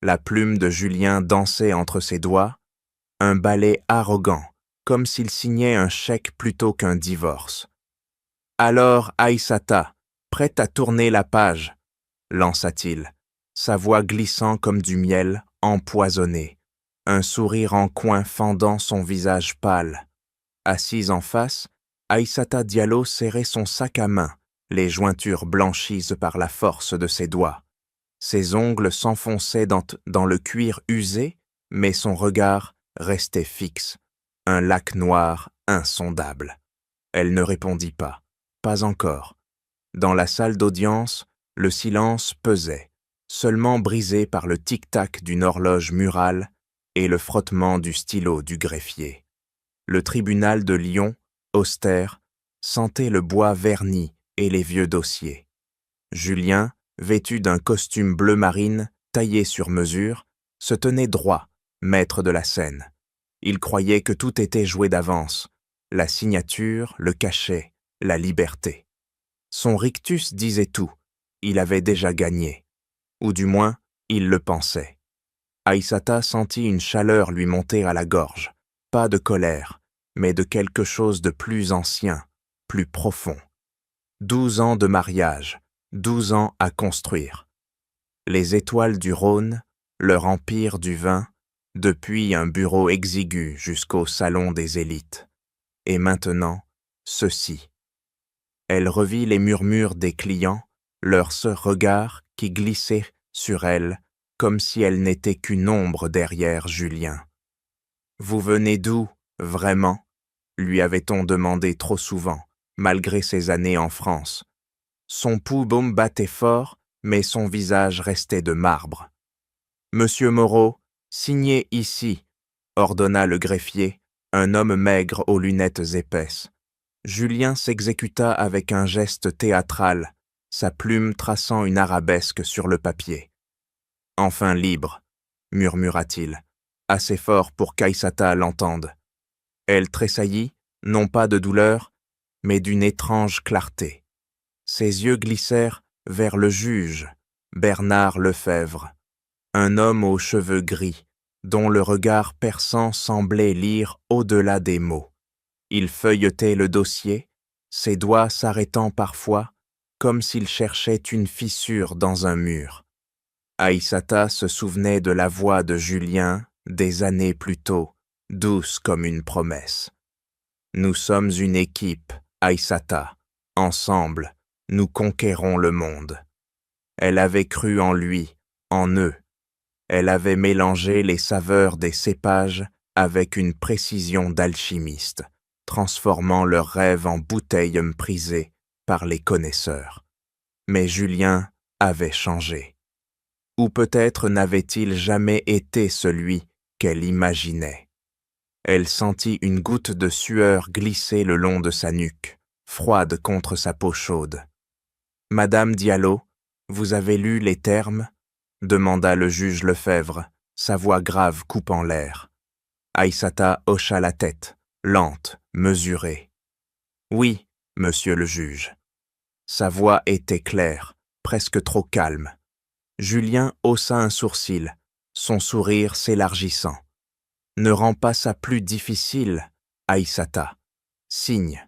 La plume de Julien dansait entre ses doigts, un balai arrogant, comme s'il signait un chèque plutôt qu'un divorce. « Alors, Aïssata, prête à tourner la page » lança-t-il, sa voix glissant comme du miel empoisonné, un sourire en coin fendant son visage pâle. Assise en face, Aïssata Diallo serrait son sac à main, les jointures blanchies par la force de ses doigts. Ses ongles s'enfonçaient dans le cuir usé, mais son regard restait fixe, un lac noir insondable. Elle ne répondit pas, pas encore. Dans la salle d'audience, le silence pesait, seulement brisé par le tic-tac d'une horloge murale et le frottement du stylo du greffier. Le tribunal de Lyon, austère, sentait le bois verni et les vieux dossiers. Julien, vêtu d'un costume bleu marine, taillé sur mesure, se tenait droit, maître de la scène. Il croyait que tout était joué d'avance, la signature, le cachet, la liberté. Son rictus disait tout, il avait déjà gagné. Ou du moins, il le pensait. Aïssata sentit une chaleur lui monter à la gorge, pas de colère, mais de quelque chose de plus ancien, plus profond. 12 ans de mariage, 12 ans à construire. Les étoiles du Rhône, leur empire du vin, depuis un bureau exigu jusqu'au salon des élites. Et maintenant, ceci. Elle revit les murmures des clients, leurs regards qui glissaient sur elle comme si elle n'était qu'une ombre derrière Julien. « Vous venez d'où, vraiment ?» lui avait-on demandé trop souvent, malgré ses années en France. Son pouls battait fort, mais son visage restait de marbre. « Monsieur Moreau, signez ici » ordonna le greffier, un homme maigre aux lunettes épaisses. Julien s'exécuta avec un geste théâtral, sa plume traçant une arabesque sur le papier. « Enfin libre » murmura-t-il, assez fort pour qu'Aïssata l'entende. Elle tressaillit, non pas de douleur, mais d'une étrange clarté. Ses yeux glissèrent vers le juge, Bernard Lefebvre, un homme aux cheveux gris, dont le regard perçant semblait lire au-delà des mots. Il feuilletait le dossier, ses doigts s'arrêtant parfois, comme s'il cherchait une fissure dans un mur. Aïssata se souvenait de la voix de Julien des années plus tôt, douce comme une promesse. « Nous sommes une équipe, Aïssata. Ensemble, nous conquérons le monde. » Elle avait cru en lui, en eux. Elle avait mélangé les saveurs des cépages avec une précision d'alchimiste, transformant leurs rêves en bouteilles prisées par les connaisseurs. Mais Julien avait changé. Ou peut-être n'avait-il jamais été celui qu'elle imaginait. Elle sentit une goutte de sueur glisser le long de sa nuque, froide contre sa peau chaude. « Madame Diallo, vous avez lu les termes ?» demanda le juge Lefebvre, sa voix grave coupant l'air. Aïssata hocha la tête, lente, mesurée. « Oui, monsieur le juge. » Sa voix était claire, presque trop calme. Julien haussa un sourcil, son sourire s'élargissant. « Ne rends pas ça plus difficile, Aïssata. Signe. »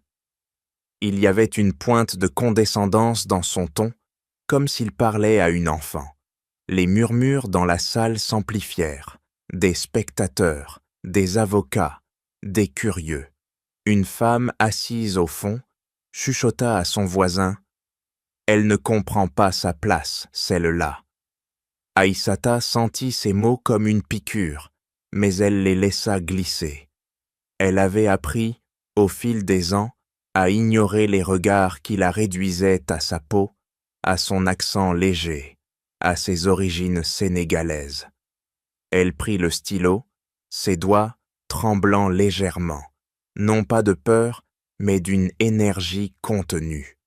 Il y avait une pointe de condescendance dans son ton, comme s'il parlait à une enfant. Les murmures dans la salle s'amplifièrent. Des spectateurs, des avocats, des curieux. Une femme assise au fond chuchota à son voisin « Elle ne comprend pas sa place, celle-là. » Aïssata sentit ces mots comme une piqûre, mais elle les laissa glisser. Elle avait appris, au fil des ans, à ignorer les regards qui la réduisaient à sa peau, à son accent léger, à ses origines sénégalaises. Elle prit le stylo, ses doigts tremblant légèrement, non pas de peur, mais d'une énergie contenue.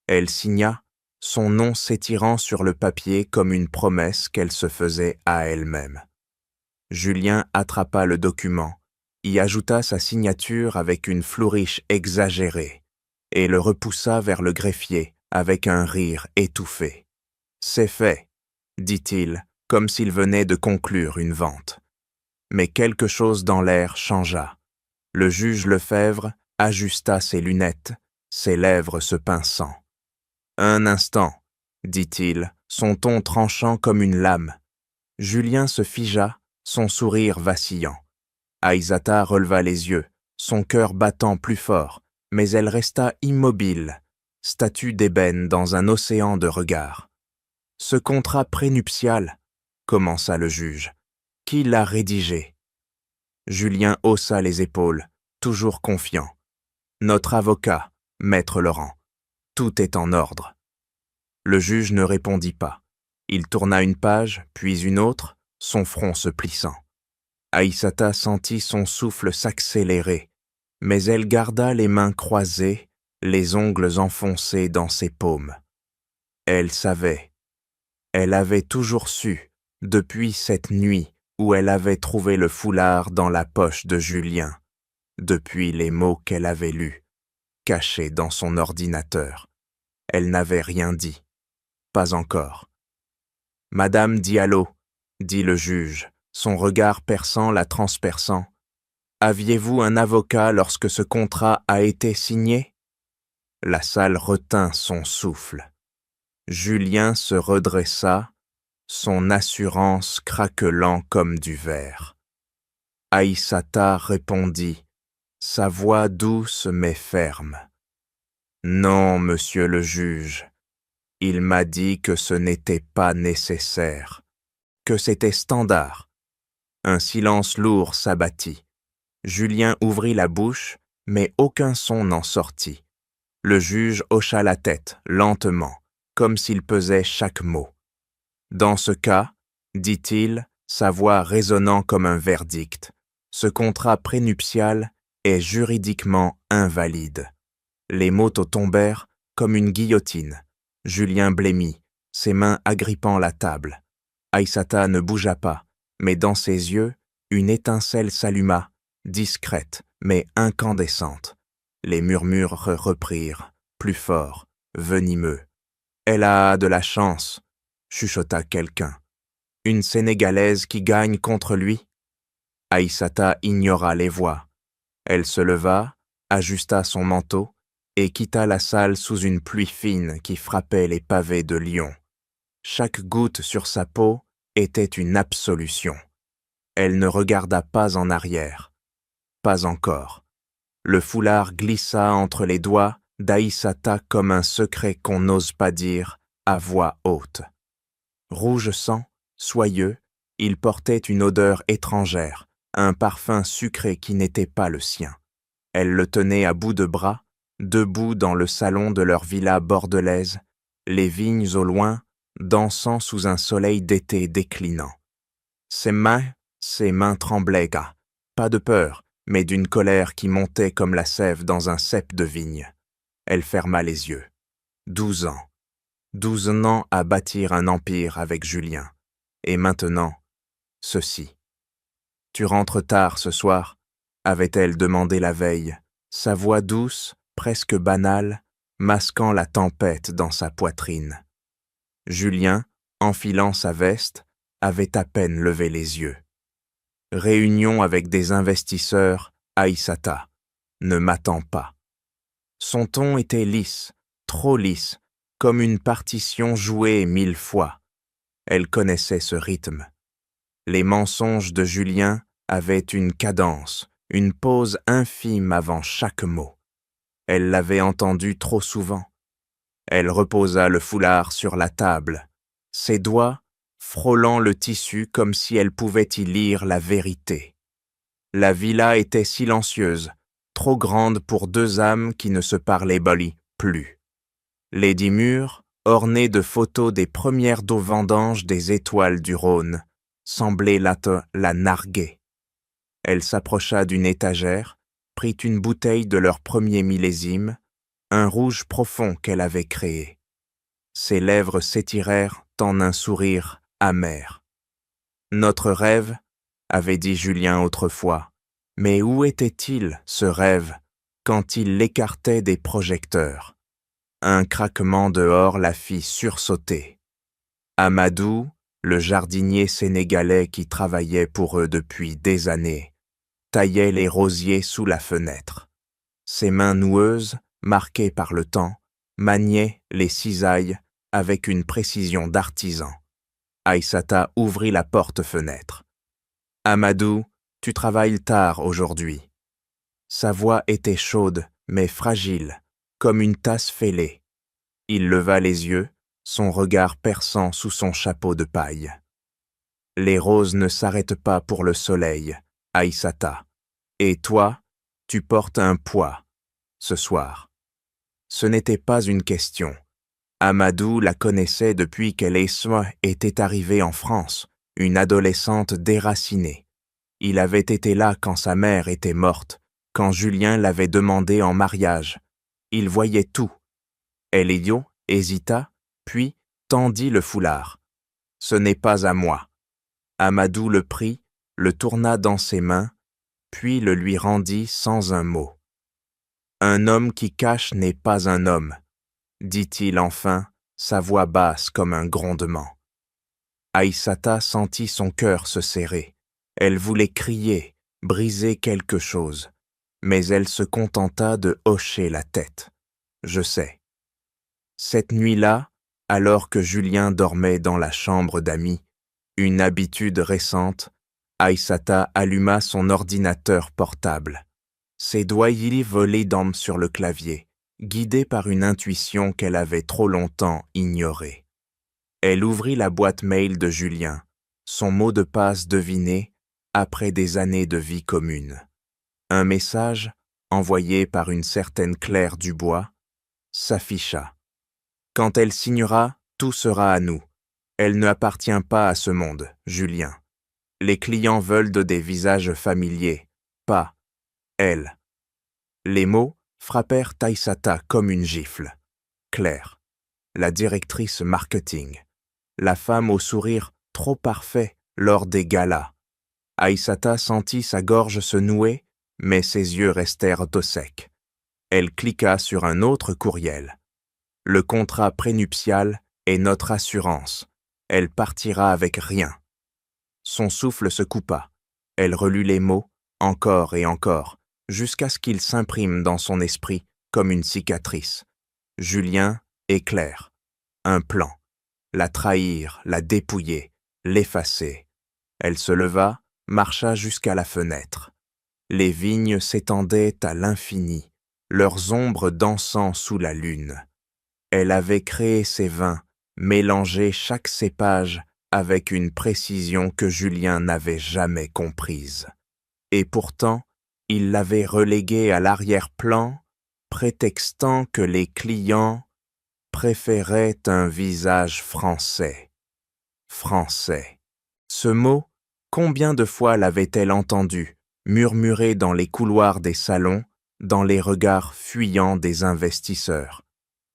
Elle signa, son nom s'étirant sur le papier comme une promesse qu'elle se faisait à elle-même. Julien attrapa le document, y ajouta sa signature avec une flourish exagérée, et le repoussa vers le greffier avec un rire étouffé. « C'est fait, dit-il, comme s'il venait de conclure une vente. Mais quelque chose dans l'air changea. Le juge Lefebvre ajusta ses lunettes, ses lèvres se pinçant. « Un instant, dit-il, son ton tranchant comme une lame. » Julien se figea, son sourire vacillant. Aïssata releva les yeux, son cœur battant plus fort, mais elle resta immobile, statue d'ébène dans un océan de regards. « Ce contrat prénuptial, commença le juge, qui l'a rédigé ?» Julien haussa les épaules, toujours confiant. « Notre avocat, maître Laurent. Tout est en ordre. » Le juge ne répondit pas. Il tourna une page, puis une autre, son front se plissant. Aïssata sentit son souffle s'accélérer, mais elle garda les mains croisées, les ongles enfoncés dans ses paumes. Elle savait. Elle avait toujours su, depuis cette nuit où elle avait trouvé le foulard dans la poche de Julien, depuis les mots qu'elle avait lus, cachés dans son ordinateur. Elle n'avait rien dit. Pas encore. « Madame Diallo, dit le juge, son regard perçant la transperçant, aviez-vous un avocat lorsque ce contrat a été signé ?» La salle retint son souffle. Julien se redressa, son assurance craquelant comme du verre. Aïssata répondit, sa voix douce mais ferme. « Non, monsieur le juge. Il m'a dit que ce n'était pas nécessaire, que c'était standard. » Un silence lourd s'abattit. Julien ouvrit la bouche, mais aucun son n'en sortit. Le juge hocha la tête, lentement, comme s'il pesait chaque mot. « Dans ce cas, dit-il, sa voix résonnant comme un verdict, ce contrat prénuptial est juridiquement invalide. » Les mots tombèrent comme une guillotine. Julien blêmit, ses mains agrippant la table. Aïssata ne bougea pas, mais dans ses yeux, une étincelle s'alluma, discrète mais incandescente. Les murmures reprirent, plus forts, venimeux. « Elle a de la chance », chuchota quelqu'un. « Une Sénégalaise qui gagne contre lui ?» Aïssata ignora les voix. Elle se leva, ajusta son manteau, et quitta la salle sous une pluie fine qui frappait les pavés de Lyon. Chaque goutte sur sa peau était une absolution. Elle ne regarda pas en arrière. Pas encore. Le foulard glissa entre les doigts d'Aïssata comme un secret qu'on n'ose pas dire à voix haute. Rouge sang, soyeux, il portait une odeur étrangère, un parfum sucré qui n'était pas le sien. Elle le tenait à bout de bras, debout dans le salon de leur villa bordelaise, les vignes au loin, dansant sous un soleil d'été déclinant. Ses mains tremblaient, pas de peur, mais d'une colère qui montait comme la sève dans un cep de vigne. Elle ferma les yeux. 12 ans. 12 ans à bâtir un empire avec Julien. Et maintenant, ceci. « Tu rentres tard ce soir ?» avait-elle demandé la veille, sa voix douce, presque banale, masquant la tempête dans sa poitrine. Julien, enfilant sa veste, avait à peine levé les yeux. Réunion avec des investisseurs, Aïssata. Ne m'attends pas. Son ton était lisse, trop lisse, comme une partition jouée 1000 fois. Elle connaissait ce rythme. Les mensonges de Julien avaient une cadence, une pause infime avant chaque mot. Elle l'avait entendu trop souvent. Elle reposa le foulard sur la table, ses doigts frôlant le tissu comme si elle pouvait y lire la vérité. La villa était silencieuse, trop grande pour deux âmes qui ne se parlaient plus. Les 10 murs, ornés de photos des premières d'eau vendanges des étoiles du Rhône, semblaient la narguer. Elle s'approcha d'une étagère, prit une bouteille de leur premier millésime, un rouge profond qu'elle avait créé. Ses lèvres s'étirèrent en un sourire amer. « Notre rêve » avait dit Julien autrefois, mais où était-il, ce rêve, quand il l'écartait des projecteurs? Un craquement dehors la fit sursauter. Amadou, le jardinier sénégalais qui travaillait pour eux depuis des années, taillait les rosiers sous la fenêtre. Ses mains noueuses, marquées par le temps, maniaient les cisailles avec une précision d'artisan. Aïssata ouvrit la porte-fenêtre. « Amadou, tu travailles tard aujourd'hui. » Sa voix était chaude, mais fragile, comme une tasse fêlée. Il leva les yeux, son regard perçant sous son chapeau de paille. « Les roses ne s'arrêtent pas pour le soleil, Aïssata. Et toi, tu portes un poids, ce soir. » Ce n'était pas une question. Amadou la connaissait depuis qu'elle était arrivée en France, une adolescente déracinée. Il avait été là quand sa mère était morte, quand Julien l'avait demandé en mariage. Il voyait tout. Elio hésita, puis tendit le foulard. « Ce n'est pas à moi. » Amadou le prit, le tourna dans ses mains, puis le lui rendit sans un mot. « Un homme qui cache n'est pas un homme, » dit-il enfin, sa voix basse comme un grondement. Aïssata sentit son cœur se serrer. Elle voulait crier, briser quelque chose, mais elle se contenta de hocher la tête. « Je sais. » Cette nuit-là, alors que Julien dormait dans la chambre d'amis, une habitude récente, Aïssata alluma son ordinateur portable. Ses doigts y volaient sur le clavier, guidée par une intuition qu'elle avait trop longtemps ignorée. Elle ouvrit la boîte mail de Julien, son mot de passe deviné après des années de vie commune. Un message, envoyé par une certaine Claire Dubois, s'afficha. « Quand elle signera, tout sera à nous. Elle ne appartient pas à ce monde, Julien. Les clients veulent des visages familiers, pas elle. » Les mots frappèrent Aïssata comme une gifle. Claire, la directrice marketing, la femme au sourire trop parfait lors des galas. Aïssata sentit sa gorge se nouer, mais ses yeux restèrent au sec. Elle cliqua sur un autre courriel. « Le contrat prénuptial est notre assurance. Elle partira avec rien. » Son souffle se coupa. Elle relut les mots, encore et encore, jusqu'à ce qu'ils s'impriment dans son esprit comme une cicatrice. Julien et Claire. Un plan. La trahir, la dépouiller, l'effacer. Elle se leva, marcha jusqu'à la fenêtre. Les vignes s'étendaient à l'infini, leurs ombres dansant sous la lune. Elle avait créé ses vins, mélangé chaque cépage avec une précision que Julien n'avait jamais comprise. Et pourtant, il l'avait reléguée à l'arrière-plan, prétextant que les clients préféraient un visage français. Français. Ce mot, combien de fois l'avait-elle entendu, murmurer dans les couloirs des salons, dans les regards fuyants des investisseurs.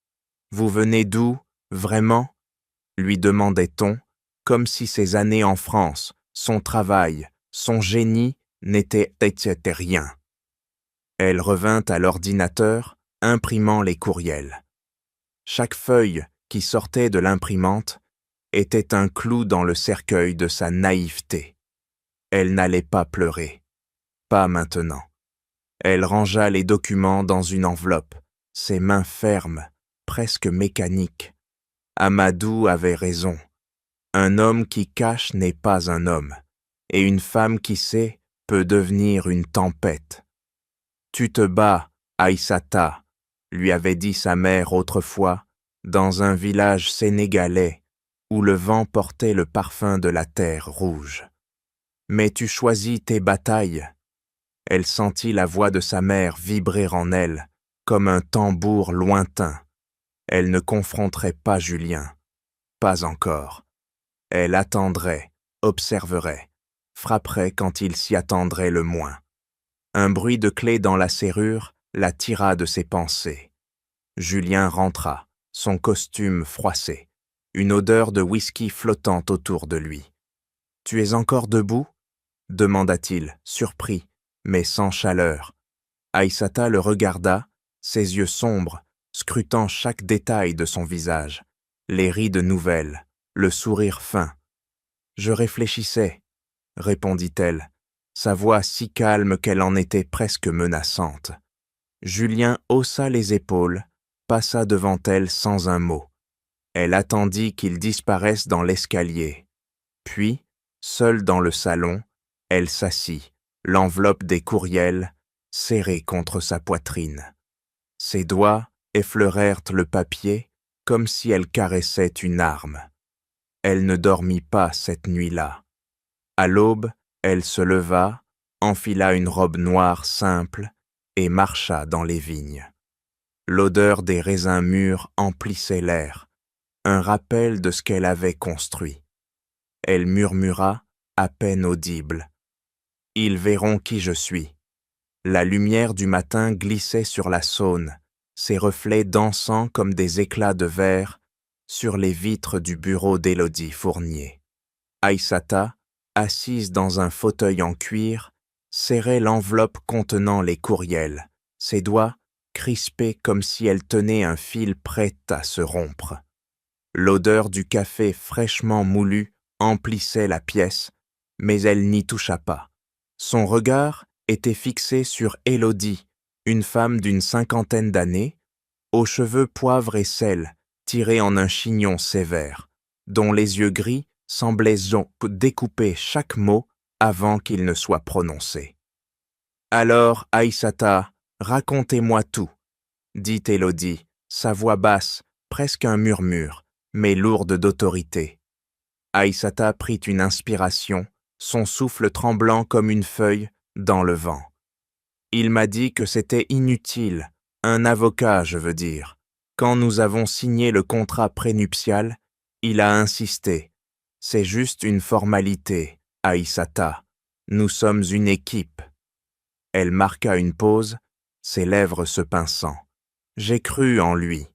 « Vous venez d'où, vraiment ?» lui demandait-on, comme si ses années en France, son travail, son génie n'étaient rien. Elle revint à l'ordinateur, imprimant les courriels. Chaque feuille qui sortait de l'imprimante était un clou dans le cercueil de sa naïveté. Elle n'allait pas pleurer. Pas maintenant. Elle rangea les documents dans une enveloppe, ses mains fermes, presque mécaniques. Amadou avait raison. Un homme qui cache n'est pas un homme, et une femme qui sait peut devenir une tempête. « Tu te bats, Aïssata », lui avait dit sa mère autrefois, dans un village sénégalais où le vent portait le parfum de la terre rouge. « Mais tu choisis tes batailles. » Elle sentit la voix de sa mère vibrer en elle, comme un tambour lointain. Elle ne confronterait pas Julien. Pas encore. Elle attendrait, observerait, frapperait quand il s'y attendrait le moins. Un bruit de clé dans la serrure la tira de ses pensées. Julien rentra, son costume froissé, une odeur de whisky flottant autour de lui. « Tu es encore debout ?» demanda-t-il, surpris, mais sans chaleur. Aïssata le regarda, ses yeux sombres, scrutant chaque détail de son visage, les rides nouvelles, le sourire fin. Je réfléchissais, répondit-elle, sa voix si calme qu'elle en était presque menaçante. Julien haussa les épaules, passa devant elle sans un mot. Elle attendit qu'il disparaisse dans l'escalier. Puis, seule dans le salon, elle s'assit, l'enveloppe des courriels serrée contre sa poitrine. Ses doigts effleurèrent le papier comme si elle caressait une arme. Elle ne dormit pas cette nuit-là. À l'aube, elle se leva, enfila une robe noire simple et marcha dans les vignes. L'odeur des raisins mûrs emplissait l'air, un rappel de ce qu'elle avait construit. Elle murmura, à peine audible. « Ils verront qui je suis. » La lumière du matin glissait sur la Saône, ses reflets dansant comme des éclats de verre sur les vitres du bureau d'Élodie Fournier. Aïssata, assise dans un fauteuil en cuir, serrait l'enveloppe contenant les courriels, ses doigts crispés comme si elle tenait un fil prêt à se rompre. L'odeur du café fraîchement moulu emplissait la pièce, mais elle n'y toucha pas. Son regard était fixé sur Élodie, une femme d'une 50aine d'années, aux cheveux poivre et sel, tirés en un chignon sévère, dont les yeux gris semblaient découper chaque mot avant qu'il ne soit prononcé. « Alors, Aïssata, racontez-moi tout, » dit Élodie, sa voix basse, presque un murmure, mais lourde d'autorité. Aïssata prit une inspiration, son souffle tremblant comme une feuille dans le vent. Il m'a dit que c'était inutile, un avocat, je veux dire. Quand nous avons signé le contrat prénuptial, il a insisté. C'est juste une formalité, Aïssata. Nous sommes une équipe. Elle marqua une pause, ses lèvres se pinçant. J'ai cru en lui.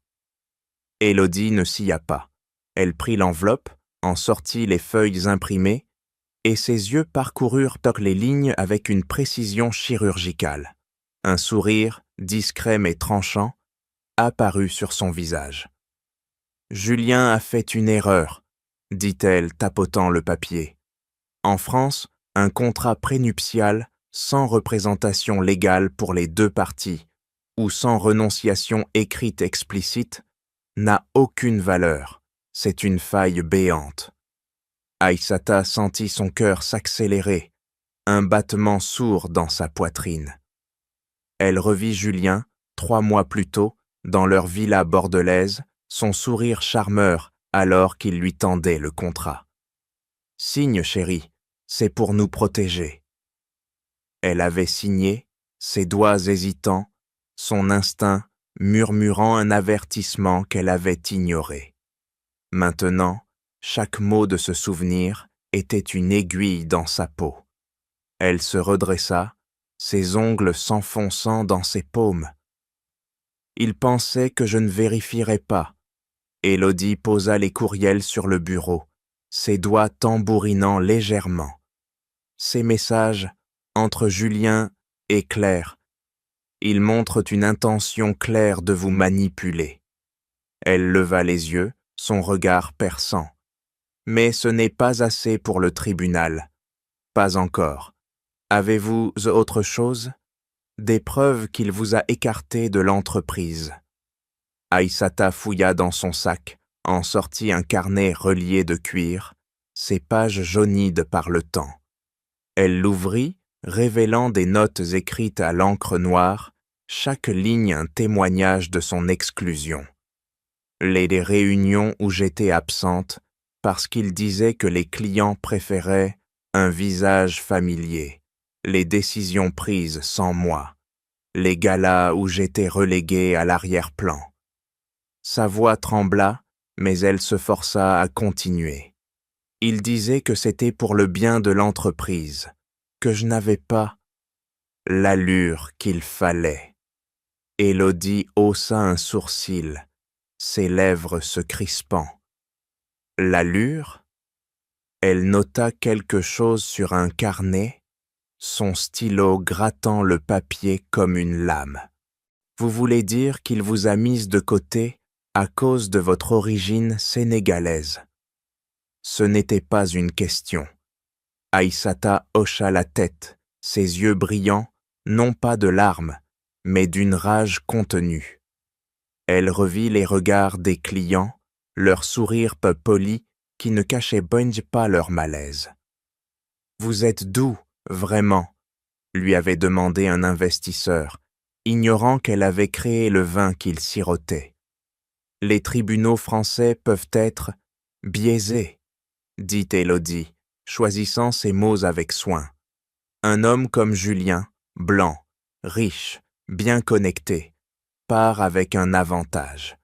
Élodie ne s'ya pas. Elle prit l'enveloppe, en sortit les feuilles imprimées, et ses yeux parcoururent les lignes avec une précision chirurgicale. Un sourire, discret mais tranchant, apparut sur son visage. « Julien a fait une erreur, » dit-elle, tapotant le papier. En France, un contrat prénuptial sans représentation légale pour les deux parties ou sans renonciation écrite explicite n'a aucune valeur. C'est une faille béante. Aïssata sentit son cœur s'accélérer, un battement sourd dans sa poitrine. Elle revit Julien, 3 mois plus tôt, dans leur villa bordelaise, son sourire charmeur alors qu'il lui tendait le contrat. « Signe, chérie, c'est pour nous protéger. » Elle avait signé, ses doigts hésitants, son instinct murmurant un avertissement qu'elle avait ignoré. Maintenant, chaque mot de ce souvenir était une aiguille dans sa peau. Elle se redressa, ses ongles s'enfonçant dans ses paumes. Il pensait que je ne vérifierais pas. Élodie posa les courriels sur le bureau, ses doigts tambourinant légèrement. Ces messages, entre Julien et Claire, ils montrent une intention claire de vous manipuler. Elle leva les yeux, son regard perçant. Mais ce n'est pas assez pour le tribunal. Pas encore. Avez-vous autre chose? Des preuves qu'il vous a écarté de l'entreprise. Aïssata fouilla dans son sac, en sortit un carnet relié de cuir, ses pages jaunies par le temps. Elle l'ouvrit, révélant des notes écrites à l'encre noire, chaque ligne un témoignage de son exclusion. Les réunions où j'étais absente, parce qu'il disait que les clients préféraient un visage familier, les décisions prises sans moi, les galas où j'étais relégué à l'arrière-plan. Sa voix trembla, mais elle se força à continuer. Il disait que c'était pour le bien de l'entreprise, que je n'avais pas l'allure qu'il fallait. Élodie haussa un sourcil, ses lèvres se crispant. L'allure? Elle nota quelque chose sur un carnet, son stylo grattant le papier comme une lame. Vous voulez dire qu'il vous a mise de côté à cause de votre origine sénégalaise. Ce n'était pas une question. Aïssata hocha la tête, ses yeux brillants, non pas de larmes, mais d'une rage contenue. Elle revit les regards des clients, leurs sourires peu polis qui ne cachaient pas leur malaise. « Vous êtes d'où, vraiment ?» lui avait demandé un investisseur, ignorant qu'elle avait créé le vin qu'il sirotait. « Les tribunaux français peuvent être biaisés, » dit Élodie, choisissant ses mots avec soin. Un homme comme Julien, blanc, riche, bien connecté, part avec un avantage.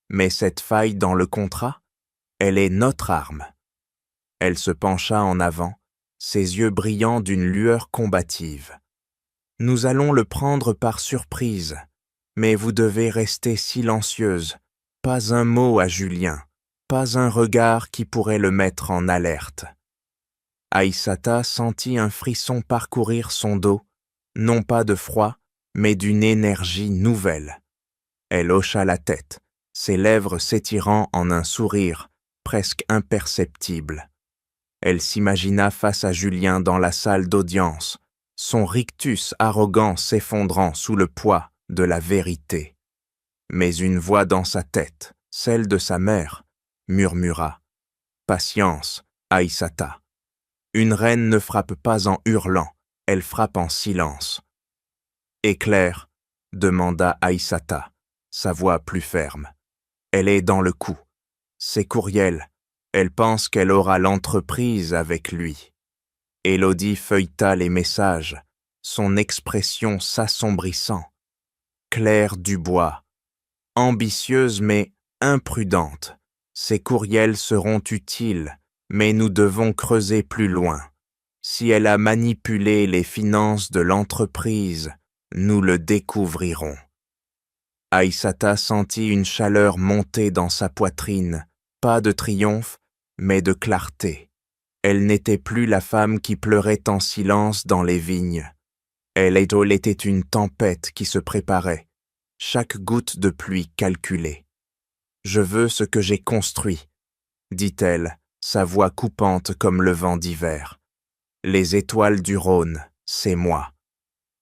Mais cette faille dans le contrat, elle est notre arme. Elle se pencha en avant, ses yeux brillants d'une lueur combative. Nous allons le prendre par surprise, mais vous devez rester silencieuse. Pas un mot à Julien, pas un regard qui pourrait le mettre en alerte. Aïssata sentit un frisson parcourir son dos, non pas de froid, mais d'une énergie nouvelle. Elle hocha la tête, ses lèvres s'étirant en un sourire presque imperceptible. Elle s'imagina face à Julien dans la salle d'audience, son rictus arrogant s'effondrant sous le poids de la vérité. Mais une voix dans sa tête, celle de sa mère, murmura « Patience, Aïssata. Une reine ne frappe pas en hurlant, elle frappe en silence. » « Éclair ?» demanda Aïssata, sa voix plus ferme. Elle est dans le coup. C'est Courriel. Elle pense qu'elle aura l'entreprise avec lui. Élodie feuilleta les messages, son expression s'assombrissant. Claire Dubois. Ambitieuse mais imprudente. Ces courriels seront utiles, mais nous devons creuser plus loin. Si elle a manipulé les finances de l'entreprise, nous le découvrirons. Aïssata sentit une chaleur monter dans sa poitrine, pas de triomphe, mais de clarté. Elle n'était plus la femme qui pleurait en silence dans les vignes. Elle était une tempête qui se préparait, chaque goutte de pluie calculée. « Je veux ce que j'ai construit, » dit-elle, sa voix coupante comme le vent d'hiver. « Les étoiles du Rhône, c'est moi.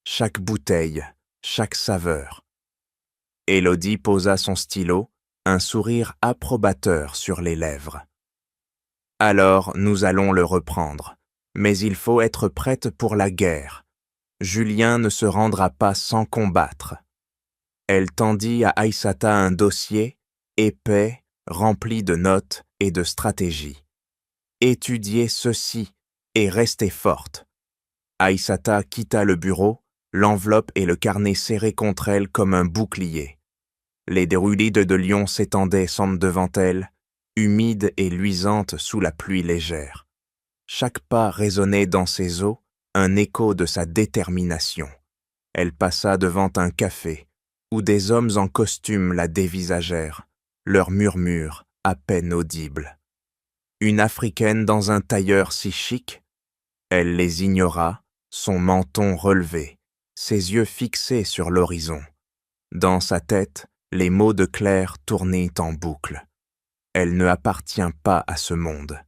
Chaque bouteille, chaque saveur. » Élodie posa son stylo, un sourire approbateur sur les lèvres. « Alors nous allons le reprendre, mais il faut être prête pour la guerre. Julien ne se rendra pas sans combattre. » Elle tendit à Aïssata un dossier, épais, rempli de notes et de stratégies. « Étudiez ceci et restez forte. » Aïssata quitta le bureau, l'enveloppe et le carnet serrés contre elle comme un bouclier. Les dérulides de Lyon s'étendaient devant elle, humides et luisantes sous la pluie légère. Chaque pas résonnait dans ses os, un écho de sa détermination. Elle passa devant un café, où des hommes en costume la dévisagèrent, leurs murmures à peine audibles. Une Africaine dans un tailleur si chic? Elle les ignora, son menton relevé, ses yeux fixés sur l'horizon. Dans sa tête, les mots de Claire tournaient en boucle. Elle ne appartient pas à ce monde.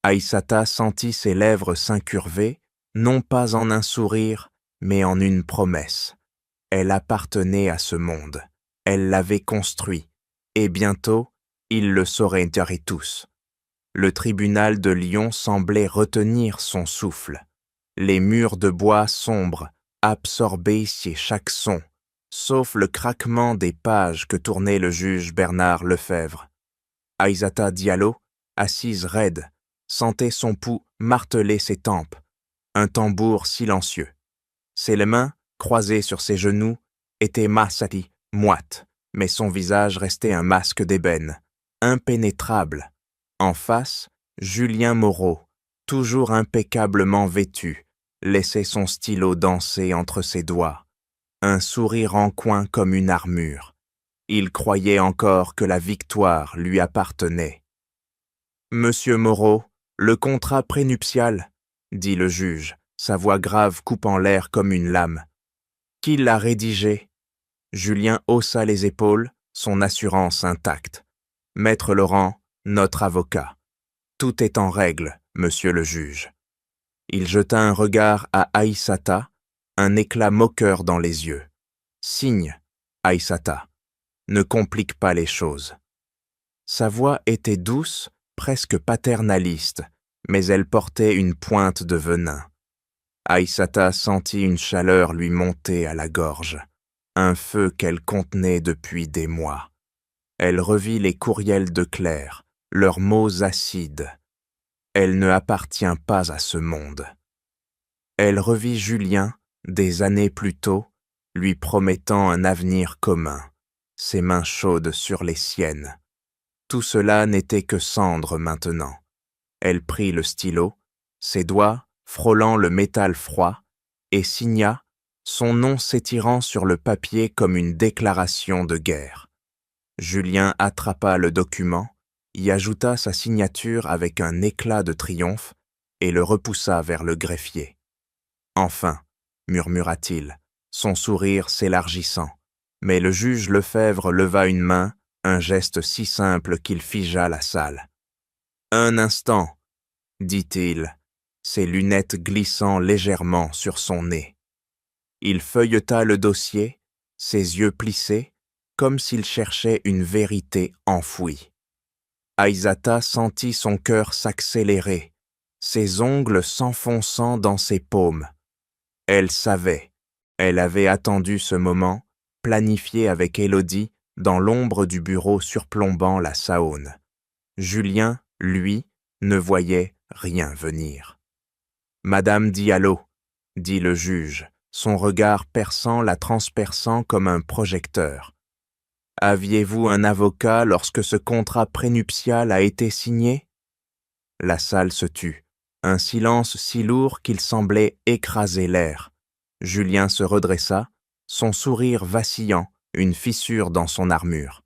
Aïssata sentit ses lèvres s'incurver, non pas en un sourire, mais en une promesse. Elle appartenait à ce monde. Elle l'avait construit, et bientôt, ils le sauraient tous. Le tribunal de Lyon semblait retenir son souffle. Les murs de bois sombres absorbaient chaque son, sauf le craquement des pages que tournait le juge Bernard Lefebvre. Aïssata Diallo, assise raide, sentait son pouls marteler ses tempes, un tambour silencieux. Ses mains, croisées sur ses genoux, étaient moites, mais son visage restait un masque d'ébène, impénétrable. En face, Julien Moreau, toujours impeccablement vêtu, laissait son stylo danser entre ses doigts, un sourire en coin comme une armure. Il croyait encore que la victoire lui appartenait. « Monsieur Moreau, le contrat prénuptial, » dit le juge, sa voix grave coupant l'air comme une lame. « Qui l'a rédigé ?» Julien haussa les épaules, son assurance intacte. « Maître Laurent, notre avocat. » Tout est en règle, monsieur le juge. Il jeta un regard à Aïssata, un éclat moqueur dans les yeux. Signe, Aïssata. Ne complique pas les choses. Sa voix était douce, presque paternaliste, mais elle portait une pointe de venin. Aïssata sentit une chaleur lui monter à la gorge, un feu qu'elle contenait depuis des mois. Elle revit les courriels de Claire, leurs mots acides. Elle ne appartient pas à ce monde. Elle revit Julien, des années plus tôt, lui promettant un avenir commun, ses mains chaudes sur les siennes. Tout cela n'était que cendre maintenant. Elle prit le stylo, ses doigts frôlant le métal froid, et signa, son nom s'étirant sur le papier comme une déclaration de guerre. Julien attrapa le document, y ajouta sa signature avec un éclat de triomphe et le repoussa vers le greffier. « Enfin » murmura-t-il, son sourire s'élargissant, mais le juge Lefebvre leva une main, un geste si simple qu'il figea la salle. « Un instant » dit-il, ses lunettes glissant légèrement sur son nez. Il feuilleta le dossier, ses yeux plissés, comme s'il cherchait une vérité enfouie. Aïssata sentit son cœur s'accélérer, ses ongles s'enfonçant dans ses paumes. Elle savait, elle avait attendu ce moment, planifié avec Élodie, dans l'ombre du bureau surplombant la Saône. Julien, lui, ne voyait rien venir. « Madame Diallo, » dit le juge, son regard perçant la transperçant comme un projecteur. « Aviez-vous un avocat lorsque ce contrat prénuptial a été signé ?» La salle se tut, un silence si lourd qu'il semblait écraser l'air. Julien se redressa, son sourire vacillant, une fissure dans son armure.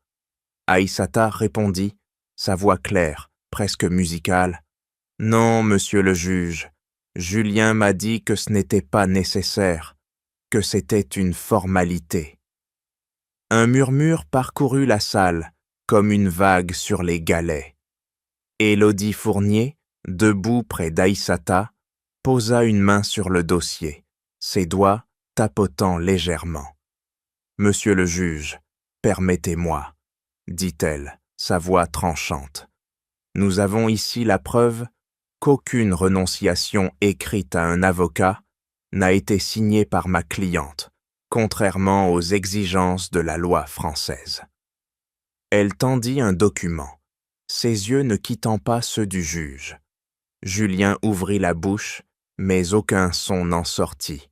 Aïssata répondit, sa voix claire, presque musicale. « Non, monsieur le juge, Julien m'a dit que ce n'était pas nécessaire, que c'était une formalité. » Un murmure parcourut la salle, comme une vague sur les galets. Élodie Fournier, debout près d'Aïssata, posa une main sur le dossier, ses doigts tapotant légèrement. « Monsieur le juge, permettez-moi, » dit-elle, sa voix tranchante. « Nous avons ici la preuve qu'aucune renonciation écrite à un avocat n'a été signée par ma cliente, contrairement aux exigences de la loi française. » Elle tendit un document, ses yeux ne quittant pas ceux du juge. Julien ouvrit la bouche, mais aucun son n'en sortit.